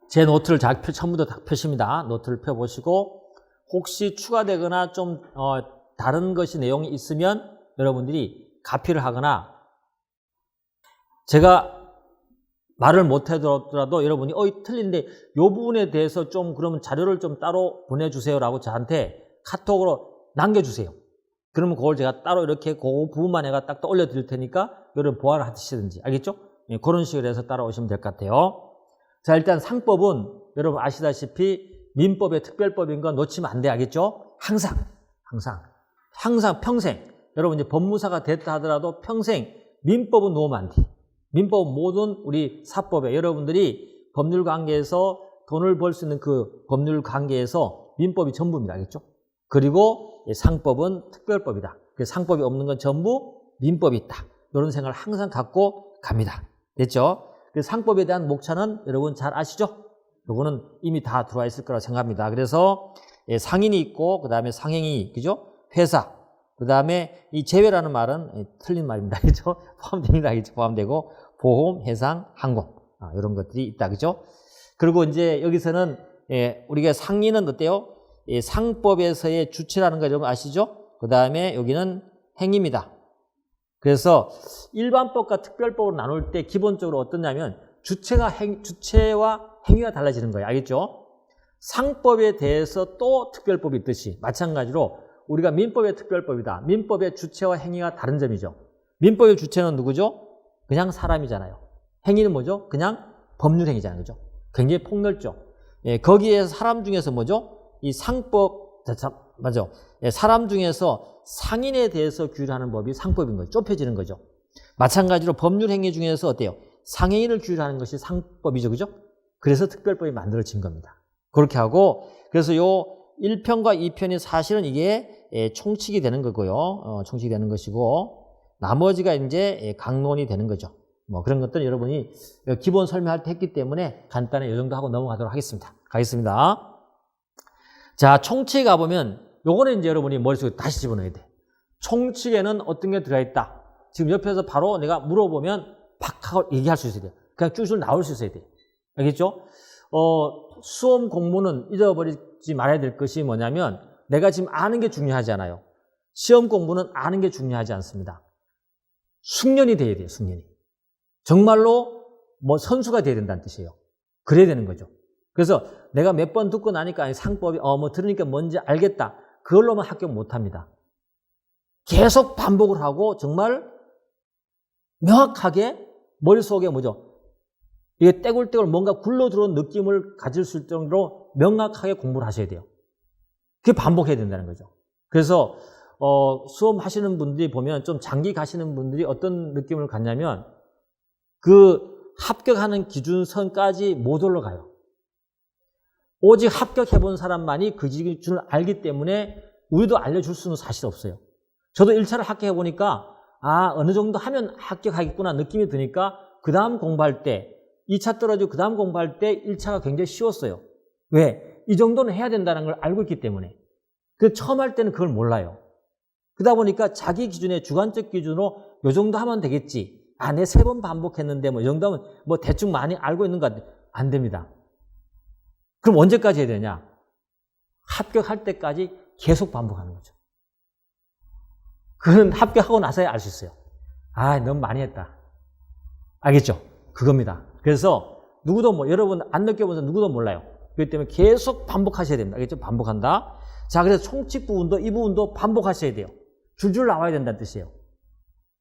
제 노트를 처음부터 다 펴십니다. 노트를 펴보시고 혹시 추가되거나 좀 다른 것이 내용이 있으면 여러분들이 가피를 하거나 제가 말을 못 하더라도 여러분이 틀린데 이 부분에 대해서 좀 그러면 자료를 좀 따로 보내주세요라고 저한테 카톡으로 남겨주세요. 그러면 그걸 제가 따로 이렇게 그 부분만 내가 딱 떠올려 드릴 테니까 여러분 보완을 하시든지 알겠죠? 예, 그런 식으로 해서 따라오시면 될 것 같아요. 자, 일단 상법은 여러분 아시다시피 민법의 특별법인 건 놓치면 안 돼. 알겠죠? 항상 평생 여러분 이제 법무사가 됐다 하더라도 평생 민법은 놓으면 안 돼. 민법은 모든 우리 사법에 여러분들이 법률 관계에서 돈을 벌 수 있는 그 법률 관계에서 민법이 전부입니다. 알겠죠? 그리고 상법은 특별법이다. 상법이 없는 건 전부 민법이 있다. 이런 생각을 항상 갖고 갑니다. 됐죠? 상법에 대한 목차는 여러분 잘 아시죠? 요거는 이미 다 들어와 있을 거라고 생각합니다. 그래서 상인이 있고 그 다음에 상행이, 그죠? 회사, 그 다음에 이 제외라는 말은 틀린 말입니다. 그죠? 포함됩니다. 포함되고 보험, 해상, 항공 이런 것들이 있다. 그죠? 그리고 이제 여기서는 우리가 상인은 어때요? 상법에서의 주체라는 거 여러분 아시죠? 그 다음에 여기는 행위입니다. 그래서 일반법과 특별법으로 나눌 때 기본적으로 어떠냐면 주체와 행위가 달라지는 거예요. 알겠죠? 상법에 대해서 또 특별법이 있듯이 마찬가지로 우리가 민법의 특별법이다. 민법의 주체와 행위가 다른 점이죠. 민법의 주체는 누구죠? 그냥 사람이잖아요. 행위는 뭐죠? 그냥 법률행위잖아요. 그죠? 굉장히 폭넓죠. 거기에서 사람 중에서 뭐죠? 이 상법, 맞아. 사람 중에서 상인에 대해서 규율하는 법이 상법인 거죠. 좁혀지는 거죠. 마찬가지로 법률 행위 중에서 어때요? 상행위를 규율하는 것이 상법이죠. 그죠? 그래서 특별법이 만들어진 겁니다. 그렇게 하고, 그래서 요 1편과 2편이 사실은 이게 총칙이 되는 거고요. 총칙이 되는 것이고, 나머지가 이제 강론이 되는 거죠. 뭐 그런 것들은 여러분이 기본 설명할 때 했기 때문에 간단히 이 정도 하고 넘어가도록 하겠습니다. 가겠습니다. 자, 총칙에 가보면 요거는 이제 여러분이 머릿속에 다시 집어넣어야 돼. 총칙에는 어떤 게 들어있다. 지금 옆에서 바로 내가 물어보면 팍 하고 얘기할 수 있어야 돼. 그냥 쭈술 나올 수 있어야 돼. 알겠죠? 수험 공부는 잊어버리지 말아야 될 것이 뭐냐면 내가 지금 아는 게 중요하지 않아요. 시험 공부는 아는 게 중요하지 않습니다. 숙련이 돼야 돼요. 숙련이. 정말로 뭐 선수가 돼야 된다는 뜻이에요. 그래야 되는 거죠. 그래서 내가 몇 번 듣고 나니까 상법이 뭐 들으니까 뭔지 알겠다. 그걸로만 합격 못합니다. 계속 반복을 하고 정말 명확하게 머릿속에 뭐죠? 이게 떼굴떼굴 뭔가 굴러 들어온 느낌을 가질 수 있을 정도로 명확하게 공부를 하셔야 돼요. 그게 반복해야 된다는 거죠. 그래서 수험 하시는 분들이 보면 좀 장기 가시는 분들이 어떤 느낌을 갖냐면 그 합격하는 기준선까지 못 올라가요. 오직 합격해본 사람만이 그 기준을 알기 때문에 우리도 알려줄 수는 사실 없어요. 저도 1차를 합격해보니까 어느 정도 하면 합격하겠구나 느낌이 드니까 그 다음 공부할 때 2차 떨어지고 그 다음 공부할 때 1차가 굉장히 쉬웠어요. 왜? 이 정도는 해야 된다는 걸 알고 있기 때문에. 그 처음 할 때는 그걸 몰라요. 그러다 보니까 자기 기준에 주관적 기준으로 이 정도 하면 되겠지. 내 3번 반복했는데 이 정도 하면 대충 많이 알고 있는 것 같아. 안 됩니다. 그럼 언제까지 해야 되냐? 합격할 때까지 계속 반복하는 거죠. 그건 합격하고 나서야 알 수 있어요. 너무 많이 했다. 알겠죠? 그겁니다. 그래서 누구도 여러분 안 느껴보면서 누구도 몰라요. 그렇기 때문에 계속 반복하셔야 됩니다. 알겠죠? 반복한다. 자, 그래서 총칙 부분도 이 부분도 반복하셔야 돼요. 줄줄 나와야 된다는 뜻이에요.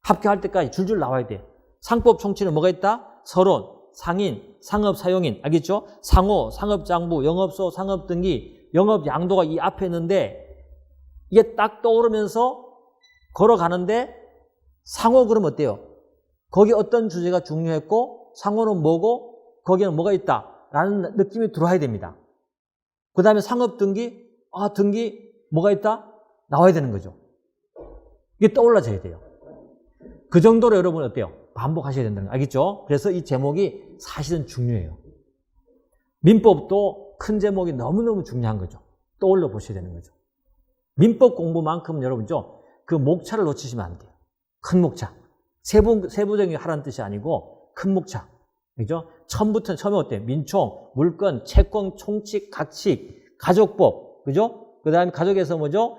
합격할 때까지 줄줄 나와야 돼요. 상법 총칙은 뭐가 있다? 서론, 상인, 상업사용인, 알겠죠? 상호, 상업장부, 영업소, 상업등기, 영업양도가 이 앞에 있는데 이게 딱 떠오르면서 걸어가는데 상호 그러면 어때요? 거기 어떤 주제가 중요했고 상호는 뭐고 거기는 뭐가 있다라는 느낌이 들어와야 됩니다. 그 다음에 상업등기, 등기 뭐가 있다? 나와야 되는 거죠. 이게 떠올라져야 돼요. 그 정도로 여러분 어때요? 반복하셔야 된다는 거 알겠죠? 그래서 이 제목이 사실은 중요해요. 민법도 큰 제목이 너무너무 중요한 거죠. 떠올려 보셔야 되는 거죠. 민법 공부만큼은 여러분죠, 그 목차를 놓치시면 안 돼요. 큰 목차. 세부적인 하라는 뜻이 아니고 큰 목차. 그죠? 처음에 어때요? 민총, 물권, 채권, 총칙, 각칙, 가족법. 그죠? 그 다음에 가족에서 뭐죠?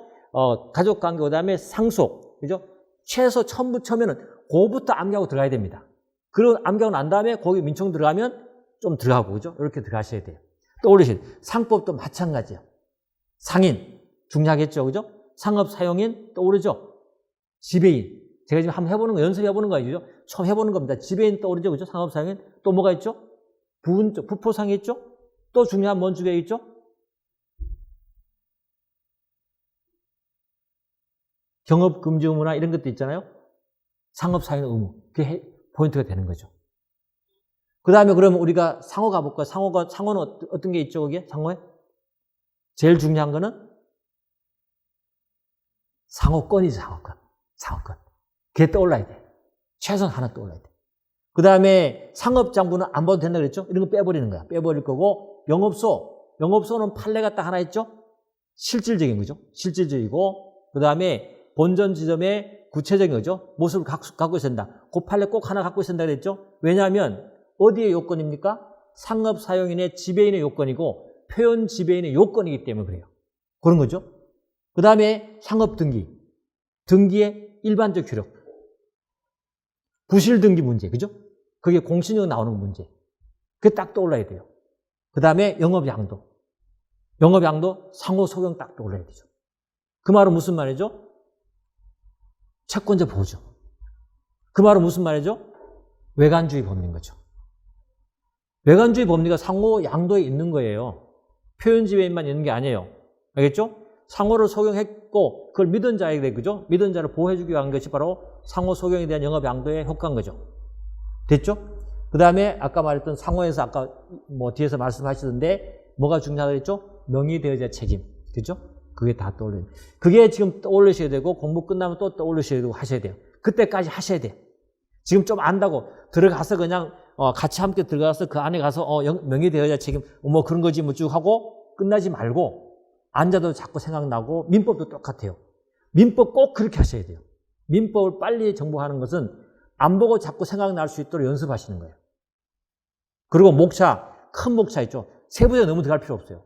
가족관계, 그 다음에 상속. 그죠? 최소 처음에는 그거부터 암기하고 들어가야 됩니다. 그런 암기하고 난 다음에 거기 민청 들어가면 좀 들어가고, 그죠? 이렇게 들어가셔야 돼요. 떠올리세요. 상법도 마찬가지예요. 상인, 중요하겠죠, 그죠? 상업 사용인, 떠오르죠? 지배인. 제가 지금 한번 해보는 거, 연습해보는 거예요, 그죠? 처음 해보는 겁니다. 지배인 떠오르죠, 그죠? 상업 사용인. 또 뭐가 있죠? 부포상이 있죠? 또 중요한 뭔 주가 있죠? 경업금지 의무나 이런 것도 있잖아요. 상업사용 의무. 그게 포인트가 되는 거죠. 그 다음에 그러면 우리가 상호 가볼까요? 상호는 어떤 게 있죠, 거기에? 상호에? 제일 중요한 거는 상호권이죠, 상호권. 상호권. 그게 떠올라야 돼. 최소한 하나 떠올라야 돼. 그 다음에 상업장부는 안 봐도 된다 그랬죠? 이런 거 빼버리는 거야. 빼버릴 거고, 영업소는 판례가 딱 하나 있죠? 실질적인 거죠. 실질적이고, 그 다음에 본전 지점의 구체적인 거죠. 모습을 갖고 있어야 된다. 그 판례 꼭 하나 갖고 있어야 된다 그랬죠? 왜냐하면 어디의 요건입니까? 상업 사용인의 지배인의 요건이고 표현 지배인의 요건이기 때문에 그래요. 그런 거죠. 그 다음에 상업 등기. 등기의 일반적 효력. 부실 등기 문제. 그죠? 그게 공신력 나오는 문제. 그게 딱 떠올라야 돼요. 그 다음에 영업양도. 영업양도 상호 소경 딱 떠올라야 되죠. 그 말은 무슨 말이죠? 채권자 보호죠. 그 말은 무슨 말이죠? 외관주의 법리인 거죠. 외관주의 법리가 상호 양도에 있는 거예요. 표현 지배인만 있는 게 아니에요. 알겠죠? 상호를 소경했고 그걸 믿은 자에게 그죠? 믿은 자를 보호해주기 위한 것이 바로 상호 소경에 대한 영업 양도의 효과인 거죠. 됐죠? 그 다음에 아까 말했던 상호에서 아까 뭐 뒤에서 말씀하시던데 뭐가 중요하다 그랬죠? 명의대여자 책임. 그죠? 그게 다 떠올려요. 그게 지금 떠올리셔야 되고 공부 끝나면 또 떠올리셔야 되고 하셔야 돼요. 그때까지 하셔야 돼요. 지금 좀 안다고 들어가서 그냥 같이 함께 들어가서 그 안에 가서 명의대여자 책임 뭐 그런 거지 뭐 쭉 하고 끝나지 말고 앉아도 자꾸 생각나고 민법도 똑같아요. 민법 꼭 그렇게 하셔야 돼요. 민법을 빨리 정복하는 것은 안 보고 자꾸 생각날 수 있도록 연습하시는 거예요. 그리고 목차, 큰 목차 있죠. 세부에 너무 들어갈 필요 없어요.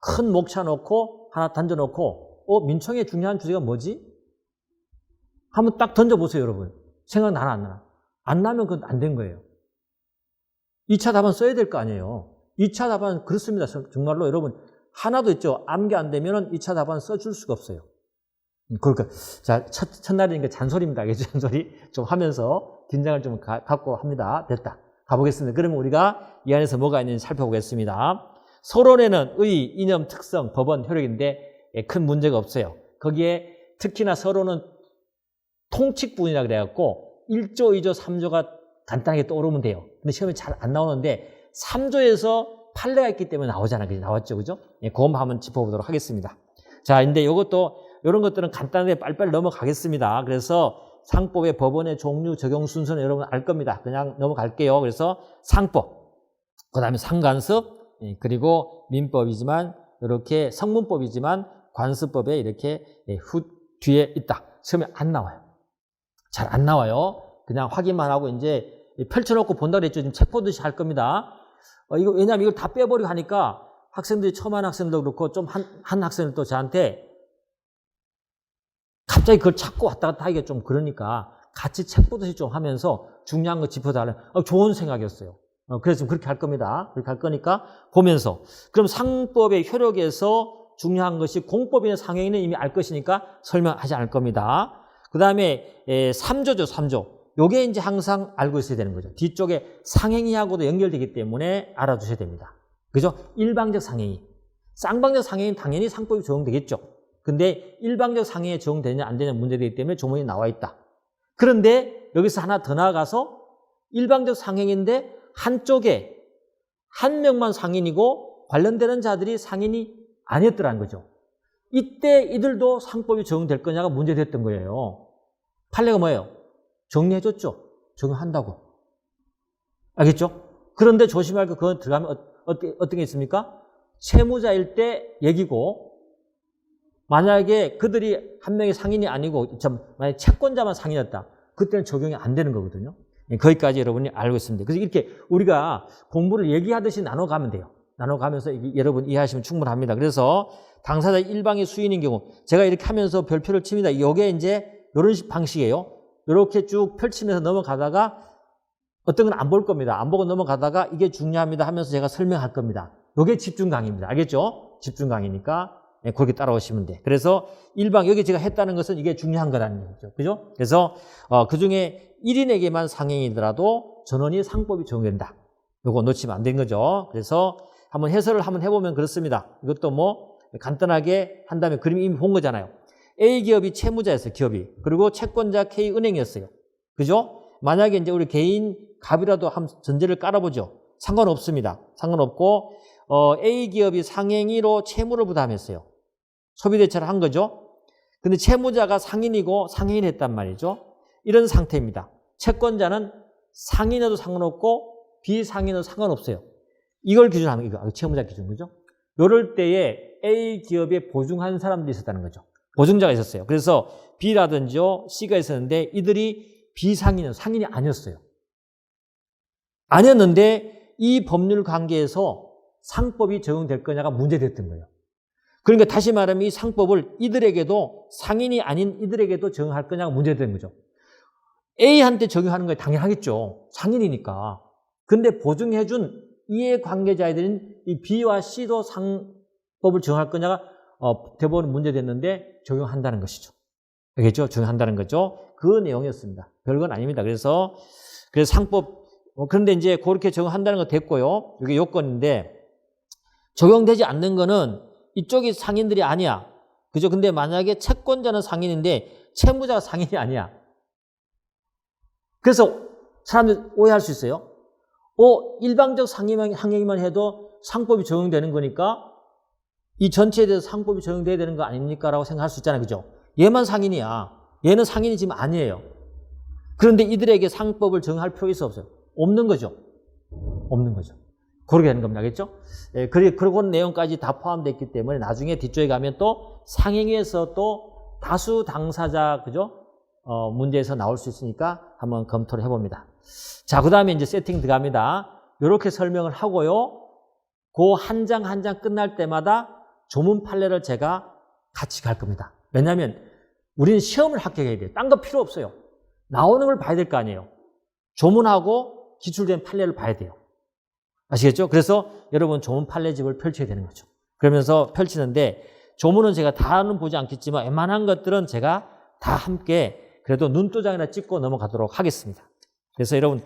큰 목차 놓고 하나 던져놓고 민청의 중요한 주제가 뭐지? 한번 딱 던져보세요, 여러분. 생각나나 안 나나? 안 나면 그건 안 된 거예요. 2차 답안 써야 될 거 아니에요. 2차 답안 그렇습니다. 정말로 여러분 하나도 있죠. 암기 안 되면 2차 답안 써줄 수가 없어요. 그러니까 자 첫날이니까 잔소리입니다. 알겠죠? 잔소리 좀 하면서 긴장을 좀 갖고 합니다. 됐다. 가보겠습니다. 그러면 우리가 이 안에서 뭐가 있는지 살펴보겠습니다. 서론에는 의, 이념, 특성, 법원, 효력인데 큰 문제가 없어요. 거기에 특히나 서론은 통칙부분이라 그래갖고 1조, 2조, 3조가 간단하게 떠오르면 돼요. 근데 시험에 잘 안 나오는데 3조에서 판례가 있기 때문에 나오잖아요. 그죠? 나왔죠. 그죠? 예, 그것만 한번 짚어보도록 하겠습니다. 자, 근데 이것도 이런 것들은 간단하게 빨리빨리 넘어가겠습니다. 그래서 상법의 법원의 종류, 적용 순서는 여러분 알 겁니다. 그냥 넘어갈게요. 그래서 상법, 그 다음에 상관습, 그리고 민법이지만 이렇게 성문법이지만 관습법에 이렇게 뒤에 있다. 시험에 안 나와요. 잘 안 나와요. 그냥 확인만 하고 이제 펼쳐놓고 본다 그랬죠. 지금 책 보듯이 할 겁니다. 왜냐하면 이걸 다 빼버리고 하니까 학생들이 처음 하는 학생들도 그렇고 좀 한 학생은 또 저한테 갑자기 그걸 찾고 왔다 갔다 하기가 좀 그러니까 같이 책 보듯이 좀 하면서 중요한 거 짚어달라는 좋은 생각이었어요. 그래서 지금 그렇게 할 겁니다. 그렇게 할 거니까 보면서. 그럼 상법의 효력에서 중요한 것이 공법이나 상행위는 이미 알 것이니까 설명하지 않을 겁니다. 그 다음에 3조죠, 3조. 요게 이제 항상 알고 있어야 되는 거죠. 뒤쪽에 상행위하고도 연결되기 때문에 알아두셔야 됩니다. 그죠? 일방적 상행위. 쌍방적 상행위는 당연히 상법이 적용되겠죠. 근데 일방적 상행위에 적용되냐 안 되냐 문제되기 때문에 조문이 나와 있다. 그런데 여기서 하나 더 나아가서 일방적 상행인데 한쪽에 한 명만 상인이고 관련되는 자들이 상인이 아니었더라는 거죠. 이때 이들도 상법이 적용될 거냐가 문제됐던 거예요. 판례가 뭐예요? 정리해줬죠. 적용한다고. 알겠죠? 그런데 조심할 거 그건 들어가면 어떤 게 있습니까? 채무자일 때 얘기고 만약에 그들이 한 명이 상인이 아니고 만약에 채권자만 상인이었다. 그때는 적용이 안 되는 거거든요. 거기까지 여러분이 알고 있습니다. 그래서 이렇게 우리가 공부를 얘기하듯이 나눠가면 돼요. 나눠가면서 여러분 이해하시면 충분합니다. 그래서 당사자 일방의 수인인 경우 제가 이렇게 하면서 별표를 칩니다. 이게 이제 이런 방식이에요. 이렇게 쭉 펼치면서 넘어가다가 어떤 건 안 볼 겁니다. 안 보고 넘어가다가 이게 중요합니다 하면서 제가 설명할 겁니다. 이게 집중 강의입니다. 알겠죠? 집중 강의니까 그렇게 따라오시면 돼. 그래서 일방 여기 제가 했다는 것은 이게 중요한 거라는 얘기죠. 그죠? 그래서 그중에 1인에게만 상행이더라도 전원이 상법이 적용된다. 요거 놓치면 안 되는 거죠. 그래서 한번 해설을 한번 해보면 그렇습니다. 이것도 뭐 간단하게 한 다음에 그림 이미 본 거잖아요. A 기업이 채무자였어요. 기업이. 그리고 채권자 K 은행이었어요. 그죠? 만약에 이제 우리 개인 갑이라도 한 전제를 깔아보죠. 상관없습니다. 상관없고 A 기업이 상행위로 채무를 부담했어요. 소비대차를 한 거죠. 근데 채무자가 상인이고 상행위를 했단 말이죠. 이런 상태입니다. 채권자는 상인에도 상관없고 비상인에도 상관없어요. 이걸 기준하는 거, 이거 채무자 기준, 그죠? 이럴 때에 A 기업에 보증한 사람들이 있었다는 거죠. 보증자가 있었어요. 그래서 B라든지요, C가 있었는데 이들이 비상인은 상인이 아니었어요. 아니었는데 이 법률 관계에서 상법이 적용될 거냐가 문제됐던 거예요. 그러니까 다시 말하면 이 상법을 이들에게도 상인이 아닌 이들에게도 적용할 거냐가 문제된 거죠. A한테 적용하는 게 당연하겠죠. 상인이니까. 근데 보증해준 이해관계자들인 이 B와 C도 상법을 적용할 거냐가 대법원 문제됐는데 적용한다는 것이죠. 알겠죠? 적용한다는 거죠. 그 내용이었습니다. 별건 아닙니다. 그래서 상법, 그런데 이제 그렇게 적용한다는 거 됐고요. 이게 요건인데 적용되지 않는 거는 이쪽이 상인들이 아니야. 그죠? 근데 만약에 채권자는 상인인데 채무자가 상인이 아니야. 그래서 사람들이 오해할 수 있어요. 일방적 상행위만 해도 상법이 적용되는 거니까 이 전체에 대해서 상법이 적용돼야 되는 거 아닙니까? 라고 생각할 수 있잖아요. 그죠? 얘만 상인이야. 얘는 상인이 지금 아니에요. 그런데 이들에게 상법을 적용할 필요 있어 없어요? 없는 거죠. 없는 거죠. 그렇게 되는 겁니다. 알겠죠? 그런 내용까지 다 포함되어 있기 때문에 나중에 뒤쪽에 가면 또 상행위에서 또 다수 당사자, 그죠? 문제에서 나올 수 있으니까 한번 검토를 해봅니다. 자, 그 다음에 이제 세팅 들어갑니다. 이렇게 설명을 하고요. 그 한 장 한 장 끝날 때마다 조문 판례를 제가 같이 갈 겁니다. 왜냐하면 우리는 시험을 합격해야 돼요. 딴 거 필요 없어요. 나오는 걸 봐야 될 거 아니에요. 조문하고 기출된 판례를 봐야 돼요. 아시겠죠? 그래서 여러분 조문 판례집을 펼쳐야 되는 거죠. 그러면서 펼치는데 조문은 제가 다는 보지 않겠지만 웬만한 것들은 제가 다 함께 그래도 눈도장이나 찍고 넘어가도록 하겠습니다. 그래서 여러분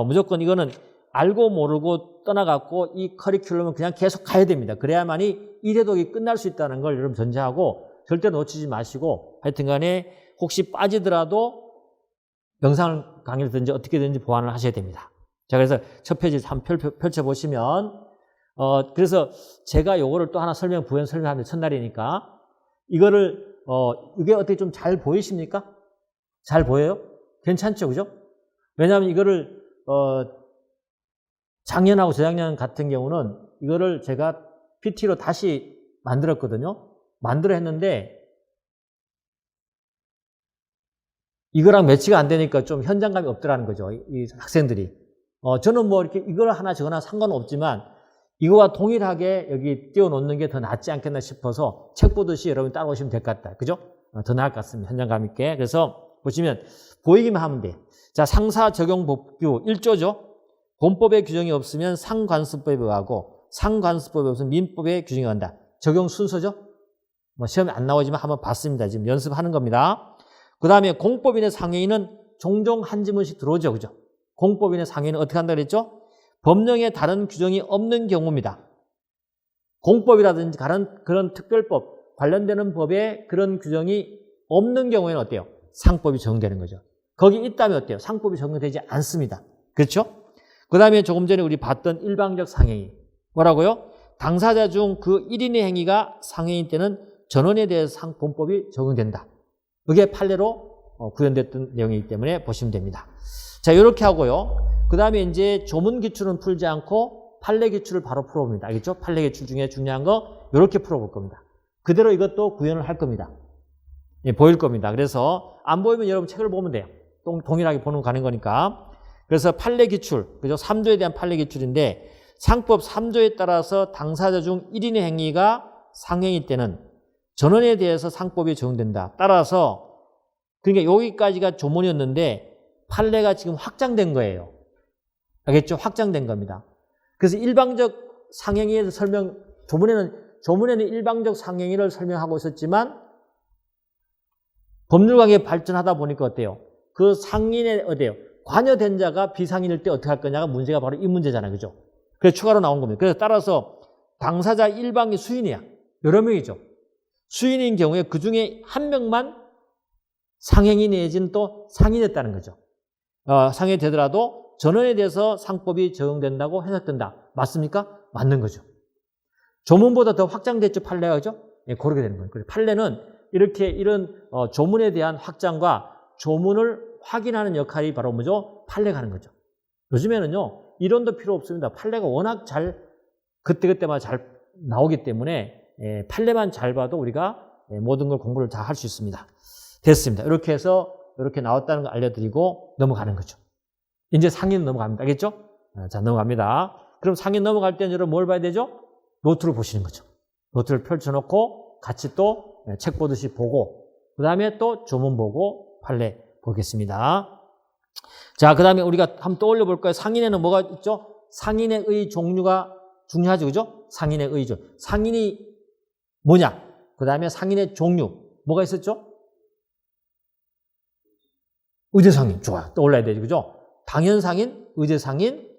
무조건 이거는 알고 모르고 떠나갖고 이 커리큘럼은 그냥 계속 가야 됩니다. 그래야만이 1회독이 끝날 수 있다는 걸 여러분 전제하고 절대 놓치지 마시고 하여튼 간에 혹시 빠지더라도 영상 강의를 어떻게든지 보완을 하셔야 됩니다. 자, 그래서 첫 페이지 한번 펼쳐보시면 그래서 제가 요거를 또 하나 부연 설명하면 첫날이니까 이거를 이게 어떻게 좀 잘 보이십니까? 잘 보여요? 괜찮죠? 그죠? 왜냐하면 이거를 작년하고 재작년 같은 경우는 이거를 제가 PT로 다시 만들었거든요. 만들어 했는데 이거랑 매치가 안 되니까 좀 현장감이 없더라는 거죠. 이 학생들이. 저는 뭐 이렇게 이걸 하나 저거나 상관없지만 이거와 동일하게 여기 띄워놓는 게 더 낫지 않겠나 싶어서 책 보듯이 여러분 따라오시면 될 것 같다. 그죠? 더 나을 것 같습니다. 현장감 있게. 그래서 보시면 보이기만 하면 돼. 자, 상사 적용 법규 1조죠. 본법에 규정이 없으면 상관습법에 의하고 상관습법에 없으면 민법에 규정이 한다. 적용 순서죠. 뭐 시험에 안 나오지만 한번 봤습니다. 지금 연습하는 겁니다. 그 다음에 공법인의 상해인은 종종 한 지문씩 들어오죠. 그죠? 공법인의 상해인은 어떻게 한다 그랬죠? 법령에 다른 규정이 없는 경우입니다. 공법이라든지 그런 특별법, 관련되는 법에 그런 규정이 없는 경우에는 어때요? 상법이 적용되는 거죠. 거기 있다면 어때요? 상법이 적용되지 않습니다. 그렇죠? 그 다음에 조금 전에 우리 봤던 일방적 상해인. 뭐라고요? 당사자 중 그 1인의 행위가 상해인 때는 전원에 대해서 본법이 적용된다. 그게 판례로 구현됐던 내용이기 때문에 보시면 됩니다. 자, 이렇게 하고요. 그 다음에 이제 조문 기출은 풀지 않고 판례 기출을 바로 풀어봅니다. 알겠죠? 판례 기출 중에 중요한 거 이렇게 풀어볼 겁니다. 그대로 이것도 구현을 할 겁니다. 예, 보일 겁니다. 그래서 안 보이면 여러분 책을 보면 돼요. 동일하게 보는 거 가는 거니까. 그래서 판례 기출, 그죠? 3조에 대한 판례 기출인데 상법 3조에 따라서 당사자 중 1인의 행위가 상행위 때는 전원에 대해서 상법이 적용된다. 따라서 그러니까 여기까지가 조문이었는데 판례가 지금 확장된 거예요. 알겠죠? 확장된 겁니다. 그래서 일방적 상행위에서 조문에는 일방적 상행위를 설명하고 있었지만 법률관계가 발전하다 보니까 어때요? 그 상인의 어때요? 관여된 자가 비상인일 때 어떻게 할 거냐가 문제가 바로 이 문제잖아요. 그죠? 그래서 추가로 나온 겁니다. 그래서 따라서 당사자 일방이 수인이야. 여러 명이죠. 수인인 경우에 그 중에 한 명만 상행이 내진 또 상인했다는 거죠. 상행이 되더라도 전원에 대해서 상법이 적용된다고 해석된다. 맞습니까? 맞는 거죠. 조문보다 더 확장됐죠, 판례가. 그죠? 예, 그렇게 되는 거예요. 그래서 판례는 이렇게 이런 조문에 대한 확장과 조문을 확인하는 역할이 바로 뭐죠? 판례가 하는 거죠. 요즘에는요, 이론도 필요 없습니다. 판례가 워낙 그때그때마다 잘 나오기 때문에 판례만 잘 봐도 우리가 모든 걸 공부를 다 할 수 있습니다. 됐습니다. 이렇게 해서 이렇게 나왔다는 걸 알려드리고 넘어가는 거죠. 이제 상인 넘어갑니다. 알겠죠? 자, 넘어갑니다. 그럼 상인 넘어갈 때는 여러분 뭘 봐야 되죠? 노트를 보시는 거죠. 노트를 펼쳐놓고 같이 또 책 보듯이 보고 그 다음에 또 조문 보고 판례 보겠습니다. 자, 그 다음에 우리가 한번 떠올려 볼까요? 상인에는 뭐가 있죠? 상인의 의 종류가 중요하죠. 그죠? 상인의 의죠. 상인이 뭐냐? 그 다음에 상인의 종류. 뭐가 있었죠? 의제상인. 좋아. 떠올라야 되죠. 그죠? 당연상인, 의제상인,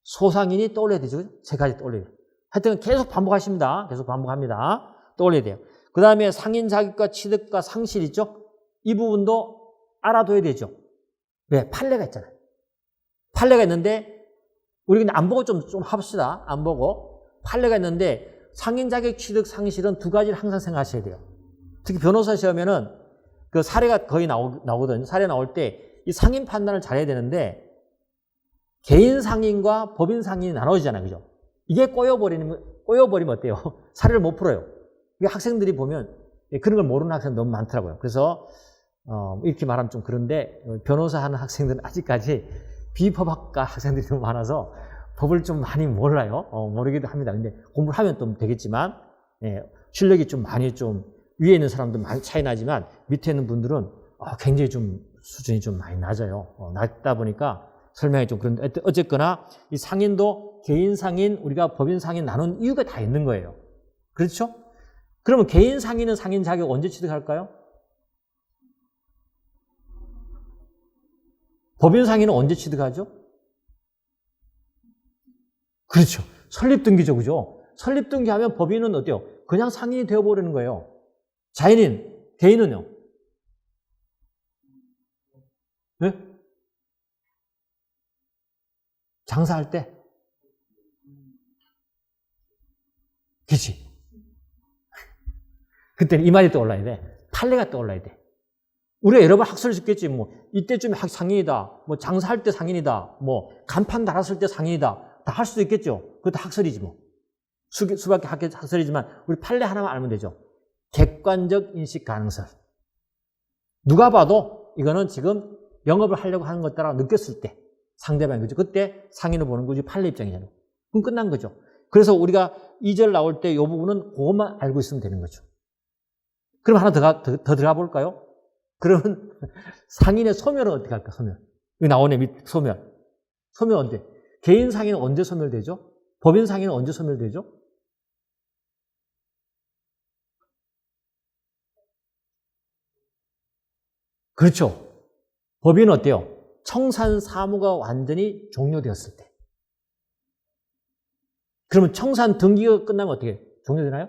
소상인이 떠올려야 되죠. 그죠? 세 가지 떠올려야 돼요. 하여튼 계속 반복하십니다. 계속 반복합니다. 떠올려야 돼요. 그 다음에 상인 자격과 취득과 상실 있죠? 이 부분도 알아둬야 되죠. 왜? 판례가 있잖아요. 판례가 있는데, 우리 그냥 안 보고 좀 합시다. 안 보고. 판례가 있는데, 상인 자격, 취득, 상실은 두 가지를 항상 생각하셔야 돼요. 특히 변호사 시험에는 그 사례가 거의 나오거든요. 사례 나올 때 이 상인 판단을 잘해야 되는데, 개인 상인과 법인 상인이 나눠지잖아요. 그죠? 이게 꼬여버리면 어때요? 사례를 못 풀어요. 이게 학생들이 보면 그런 걸 모르는 학생이 너무 많더라고요. 그래서, 이렇게 말하면 좀 그런데, 변호사 하는 학생들은 아직까지 비법학과 학생들이 너무 많아서 법을 좀 많이 몰라요. 모르기도 합니다. 근데 공부를 하면 또 되겠지만, 실력이 좀 많이 좀 위에 있는 사람들 많이 차이 나지만 밑에 있는 분들은 굉장히 좀 수준이 좀 많이 낮아요. 낮다 보니까 설명이 좀 그런데 어쨌거나 이 상인도 개인 상인, 우리가 법인 상인 나눈 이유가 다 있는 거예요. 그렇죠? 그러면 개인 상인은 상인 자격 언제 취득할까요? 법인 상인은 언제 취득하죠? 그렇죠. 설립등기죠. 그죠? 설립등기하면 법인은 어때요? 그냥 상인이 되어버리는 거예요. 자연인, 개인은요? 네? 장사할 때? 그치? 그때는 이 말이 떠올라야 돼. 판례가 떠올라야 돼. 우리가 여러 번 학설을 듣겠지. 뭐, 이때쯤에 상인이다. 뭐, 장사할 때 상인이다. 뭐, 간판 달았을 때 상인이다. 다 할 수도 있겠죠. 그것도 학설이지 뭐. 수밖에 학설이지만 우리 판례 하나만 알면 되죠. 객관적 인식 가능설. 누가 봐도 이거는 지금 영업을 하려고 하는 것 따라 느꼈을 때 상대방이 그죠. 그때 상인을 보는 거지 판례 입장이잖아요. 그럼 끝난 거죠. 그래서 우리가 2절 나올 때 이 부분은 그것만 알고 있으면 되는 거죠. 그럼 하나 더 들어가 볼까요? 그러면 상인의 소멸은 어떻게 할까? 소멸. 여기 나오네. 소멸. 소멸 언제? 개인 상인은 언제 소멸되죠? 법인 상인은 언제 소멸되죠? 그렇죠. 법인은 어때요? 청산 사무가 완전히 종료되었을 때. 그러면 청산 등기가 끝나면 어떻게 종료되나요?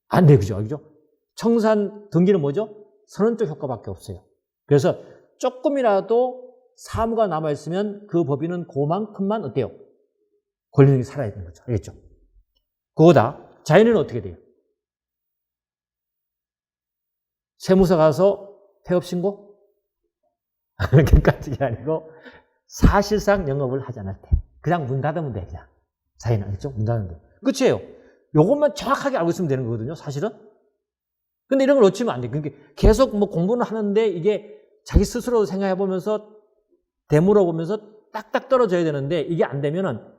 안 돼요. 그죠? 청산 등기는 뭐죠? 선언적 효과밖에 없어요. 그래서 조금이라도 사무가 남아있으면 그 법인은 그만큼만 어때요? 권리능이 살아야 되는 거죠. 알겠죠? 그거다. 자연인은 어떻게 돼요? 세무서 가서 폐업신고? 그렇게까지 아니고 사실상 영업을 하지 않을 때. 그냥 문 닫으면 돼. 그냥. 자연인 알겠죠? 문 닫으면 돼. 끝이에요. 요것만 정확하게 알고 있으면 되는 거거든요. 사실은. 근데 이런 걸 놓치면 안 돼. 그러니까 계속 뭐 공부는 하는데 이게 자기 스스로 생각해 보면서 되물어 보면서 딱딱 떨어져야 되는데 이게 안 되면은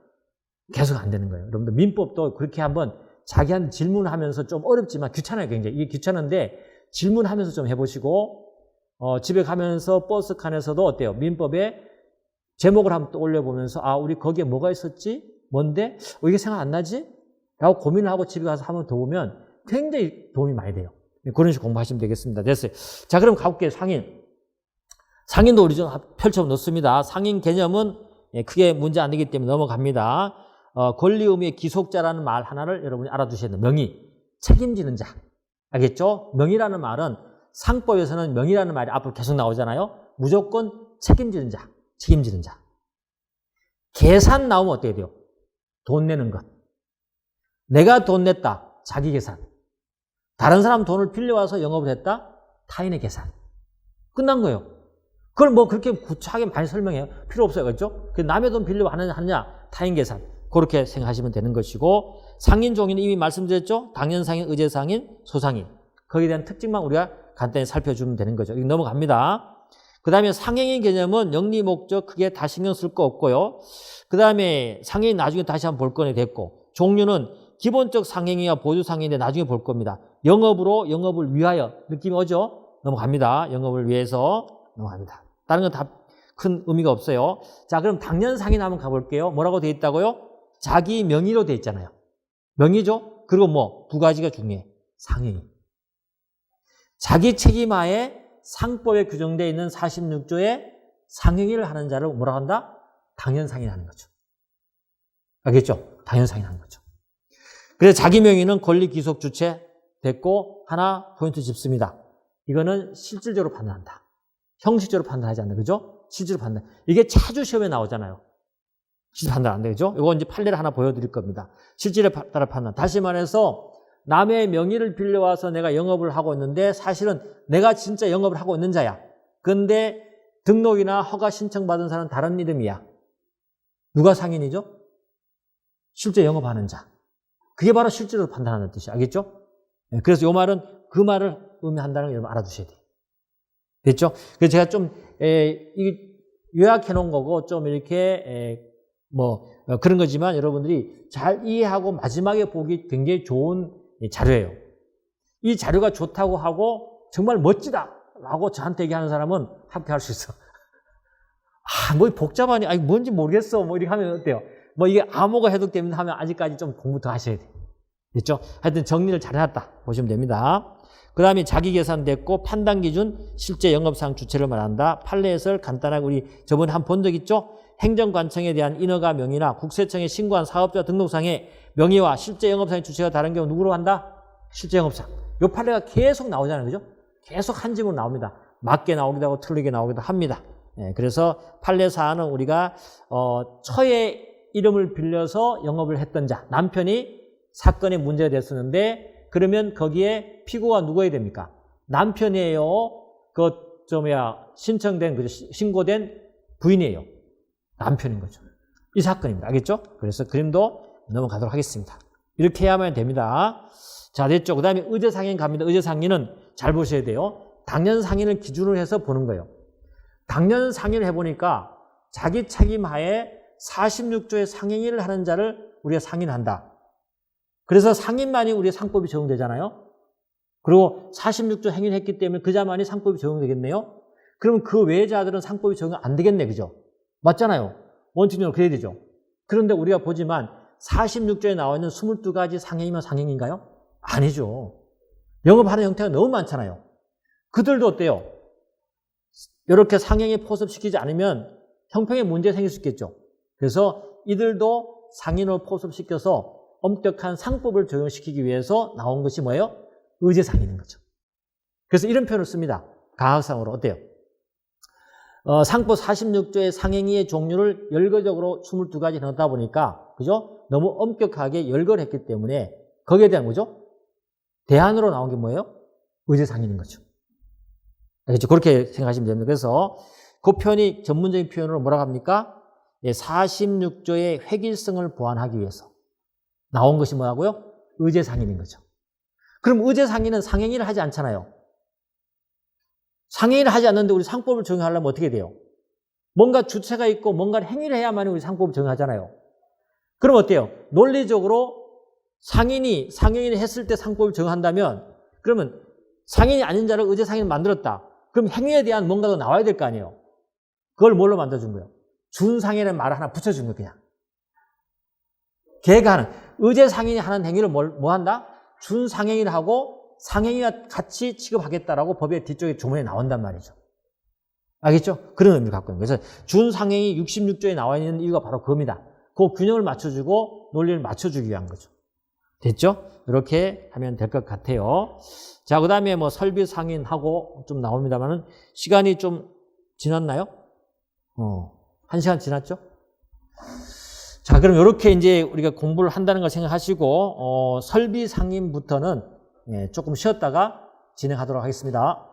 계속 안 되는 거예요. 여러분들 민법도 그렇게 한번 자기한테 질문하면서 좀 어렵지만 귀찮아요. 굉장히. 이게 귀찮은데 질문하면서 좀 해보시고 집에 가면서 버스 칸에서도 어때요? 민법에 제목을 한번 또 올려보면서 아, 우리 거기에 뭐가 있었지? 뭔데? 이게 생각 안 나지? 라고 고민을 하고 집에 가서 한번 더 보면 굉장히 도움이 많이 돼요. 그런 식으로 공부하시면 되겠습니다. 됐어요. 자, 그럼 가볼게요. 상인. 상인도 우리 좀 펼쳐 놓습니다. 상인 개념은 크게 문제 안 되기 때문에 넘어갑니다. 권리 의무의 기속자라는 말 하나를 여러분이 알아두셔야 돼요. 명의. 책임지는 자. 알겠죠? 명의라는 말은 상법에서는 명의라는 말이 앞으로 계속 나오잖아요. 무조건 책임지는 자. 책임지는 자. 계산 나오면 어떻게 돼요? 돈 내는 것. 내가 돈 냈다. 자기 계산. 다른 사람 돈을 빌려와서 영업을 했다. 타인의 계산. 끝난 거예요. 그걸 뭐 그렇게 구차하게 많이 설명해요. 필요 없어요. 그렇죠? 남의 돈 빌려 하느냐? 타인 계산. 그렇게 생각하시면 되는 것이고, 상인 종류는 이미 말씀드렸죠? 당연상인, 의제상인, 소상인. 거기에 대한 특징만 우리가 간단히 살펴주면 되는 거죠. 이거 넘어갑니다. 그 다음에 상행인 개념은 영리 목적 크게 다 신경 쓸 거 없고요. 그 다음에 상행이 나중에 다시 한번 볼 거네 됐고, 종류는 기본적 상행이와 보조 상행인데 나중에 볼 겁니다. 영업으로 영업을 위하여 느낌이 오죠? 넘어갑니다. 영업을 위해서 넘어갑니다. 다른 건 다 큰 의미가 없어요. 자, 그럼 당연 상인 한번 가볼게요. 뭐라고 되어 있다고요? 자기 명의로 되어 있잖아요. 명의죠? 그리고 뭐 두 가지가 중요해. 상행위. 자기 책임하에 상법에 규정되어 있는 46조의 상행위를 하는 자를 뭐라고 한다? 당연상인 하는 거죠. 알겠죠? 당연상인 하는 거죠. 그래서 자기 명의는 권리 기속 주체 됐고, 하나 포인트 짚습니다. 이거는 실질적으로 판단한다. 형식적으로 판단하지 않는다. 그죠? 실질적으로 판단. 이게 차주 시험에 나오잖아요. 실질 판단 안 되죠? 이거 이제 판례를 하나 보여드릴 겁니다. 실질에 따라 판단. 다시 말해서 남의 명의를 빌려와서 내가 영업을 하고 있는데 사실은 내가 진짜 영업을 하고 있는 자야. 근데 등록이나 허가 신청받은 사람은 다른 이름이야. 누가 상인이죠? 실제 영업하는 자. 그게 바로 실질적으로 판단하는 뜻이야. 알겠죠? 그래서 이 말은 그 말을 의미한다는 걸 여러분 알아두셔야 돼요. 됐죠? 그래서 제가 좀 요약해 놓은 거고 좀 이렇게 그런 거지만 여러분들이 잘 이해하고 마지막에 보기 굉장히 좋은 자료예요. 이 자료가 좋다고 하고 정말 멋지다 라고 저한테 얘기하는 사람은 합격할 수 있어. 뭐 복잡하니, 뭔지 모르겠어. 뭐 이렇게 하면 어때요? 이게 암호가 해독되면 하면 아직까지 좀 공부 더 하셔야 돼요. 됐죠? 하여튼 정리를 잘 해놨다 보시면 됩니다. 그 다음에 자기 계산 됐고, 판단 기준, 실제 영업상 주체를 말한다. 판례 해설 간단하게 우리 저번에 한 번 본 적 있죠? 행정관청에 대한 인허가 명의나 국세청에 신고한 사업자 등록상의 명의와 실제 영업상의 주체가 다른 경우 누구로 한다? 실제 영업상. 이 판례가 계속 나오잖아요. 그죠? 계속 한 집으로 나옵니다. 맞게 나오기도 하고 틀리게 나오기도 합니다. 그래서 판례 사안은 우리가 처의 이름을 빌려서 영업을 했던 자, 남편이 사건에 문제가 됐었는데 그러면 거기에 피고가 누구여야 됩니까? 남편이에요. 신청된, 신고된 부인이에요. 남편인 거죠. 이 사건입니다. 알겠죠? 그래서 그림도 넘어가도록 하겠습니다. 이렇게 해야만 됩니다. 자, 됐죠? 그 다음에 의제상인 갑니다. 의제상인은 잘 보셔야 돼요. 당연상인을 기준으로 해서 보는 거예요. 당연상인을 해보니까 자기 책임하에 46조의 상행위를 하는 자를 우리가 상인한다. 그래서 상인만이 우리의 상법이 적용되잖아요. 그리고 46조 행위를 했기 때문에 그 자만이 상법이 적용되겠네요. 그러면 그 외의 자들은 상법이 적용 안 되겠네. 그죠? 맞잖아요. 원칙적으로 그래야 되죠. 그런데 우리가 보지만 46조에 나와 있는 22가지 상행이면 상행인가요? 아니죠. 영업하는 형태가 너무 많잖아요. 그들도 어때요? 이렇게 상행에 포섭시키지 않으면 형평에 문제가 생길 수 있겠죠. 그래서 이들도 상인으로 포섭시켜서 엄격한 상법을 적용시키기 위해서 나온 것이 뭐예요? 의제상인인 거죠. 그래서 이런 표현을 씁니다. 가학상으로. 어때요? 상법 46조의 상행위의 종류를 열거적으로 22가지 넣다 보니까, 그죠? 너무 엄격하게 열거를 했기 때문에 거기에 대한 거죠? 대안으로 나온 게 뭐예요? 의제상인인 거죠. 알겠죠? 그렇게 생각하시면 됩니다. 그래서 그 표현이 전문적인 표현으로 뭐라고 합니까? 46조의 획일성을 보완하기 위해서 나온 것이 뭐라고요? 의제상인인 거죠. 그럼 의제상인은 상행위를 하지 않잖아요. 상행위를 하지 않는데 우리 상법을 적용하려면 어떻게 돼요? 뭔가 주체가 있고 뭔가 행위를 해야만 우리 상법을 적용하잖아요. 그럼 어때요? 논리적으로 상인이 상행위를 했을 때 상법을 적용한다면 그러면 상인이 아닌 자를 의제상인을 만들었다. 그럼 행위에 대한 뭔가가 나와야 될 거 아니에요. 그걸 뭘로 만들어준 거예요? 준상인이라는 말을 하나 붙여준 거예요, 그냥. 걔가 하는, 의제상인이 하는 행위를 뭐 한다? 준상행위를 하고 상행위와 같이 취급하겠다라고 법의 뒤쪽에 조문에 나온단 말이죠. 알겠죠? 그런 의미를 갖고 있는 거예요. 그래서 준상행위 66조에 나와 있는 이유가 바로 그겁니다. 그 균형을 맞춰주고 논리를 맞춰주기 위한 거죠. 됐죠? 이렇게 하면 될 것 같아요. 자, 그 다음에 뭐 설비 상인하고 좀 나옵니다만은 시간이 좀 지났나요? 1시간 지났죠? 자, 그럼 이렇게 이제 우리가 공부를 한다는 걸 생각하시고, 설비 상인부터는 조금 쉬었다가 진행하도록 하겠습니다.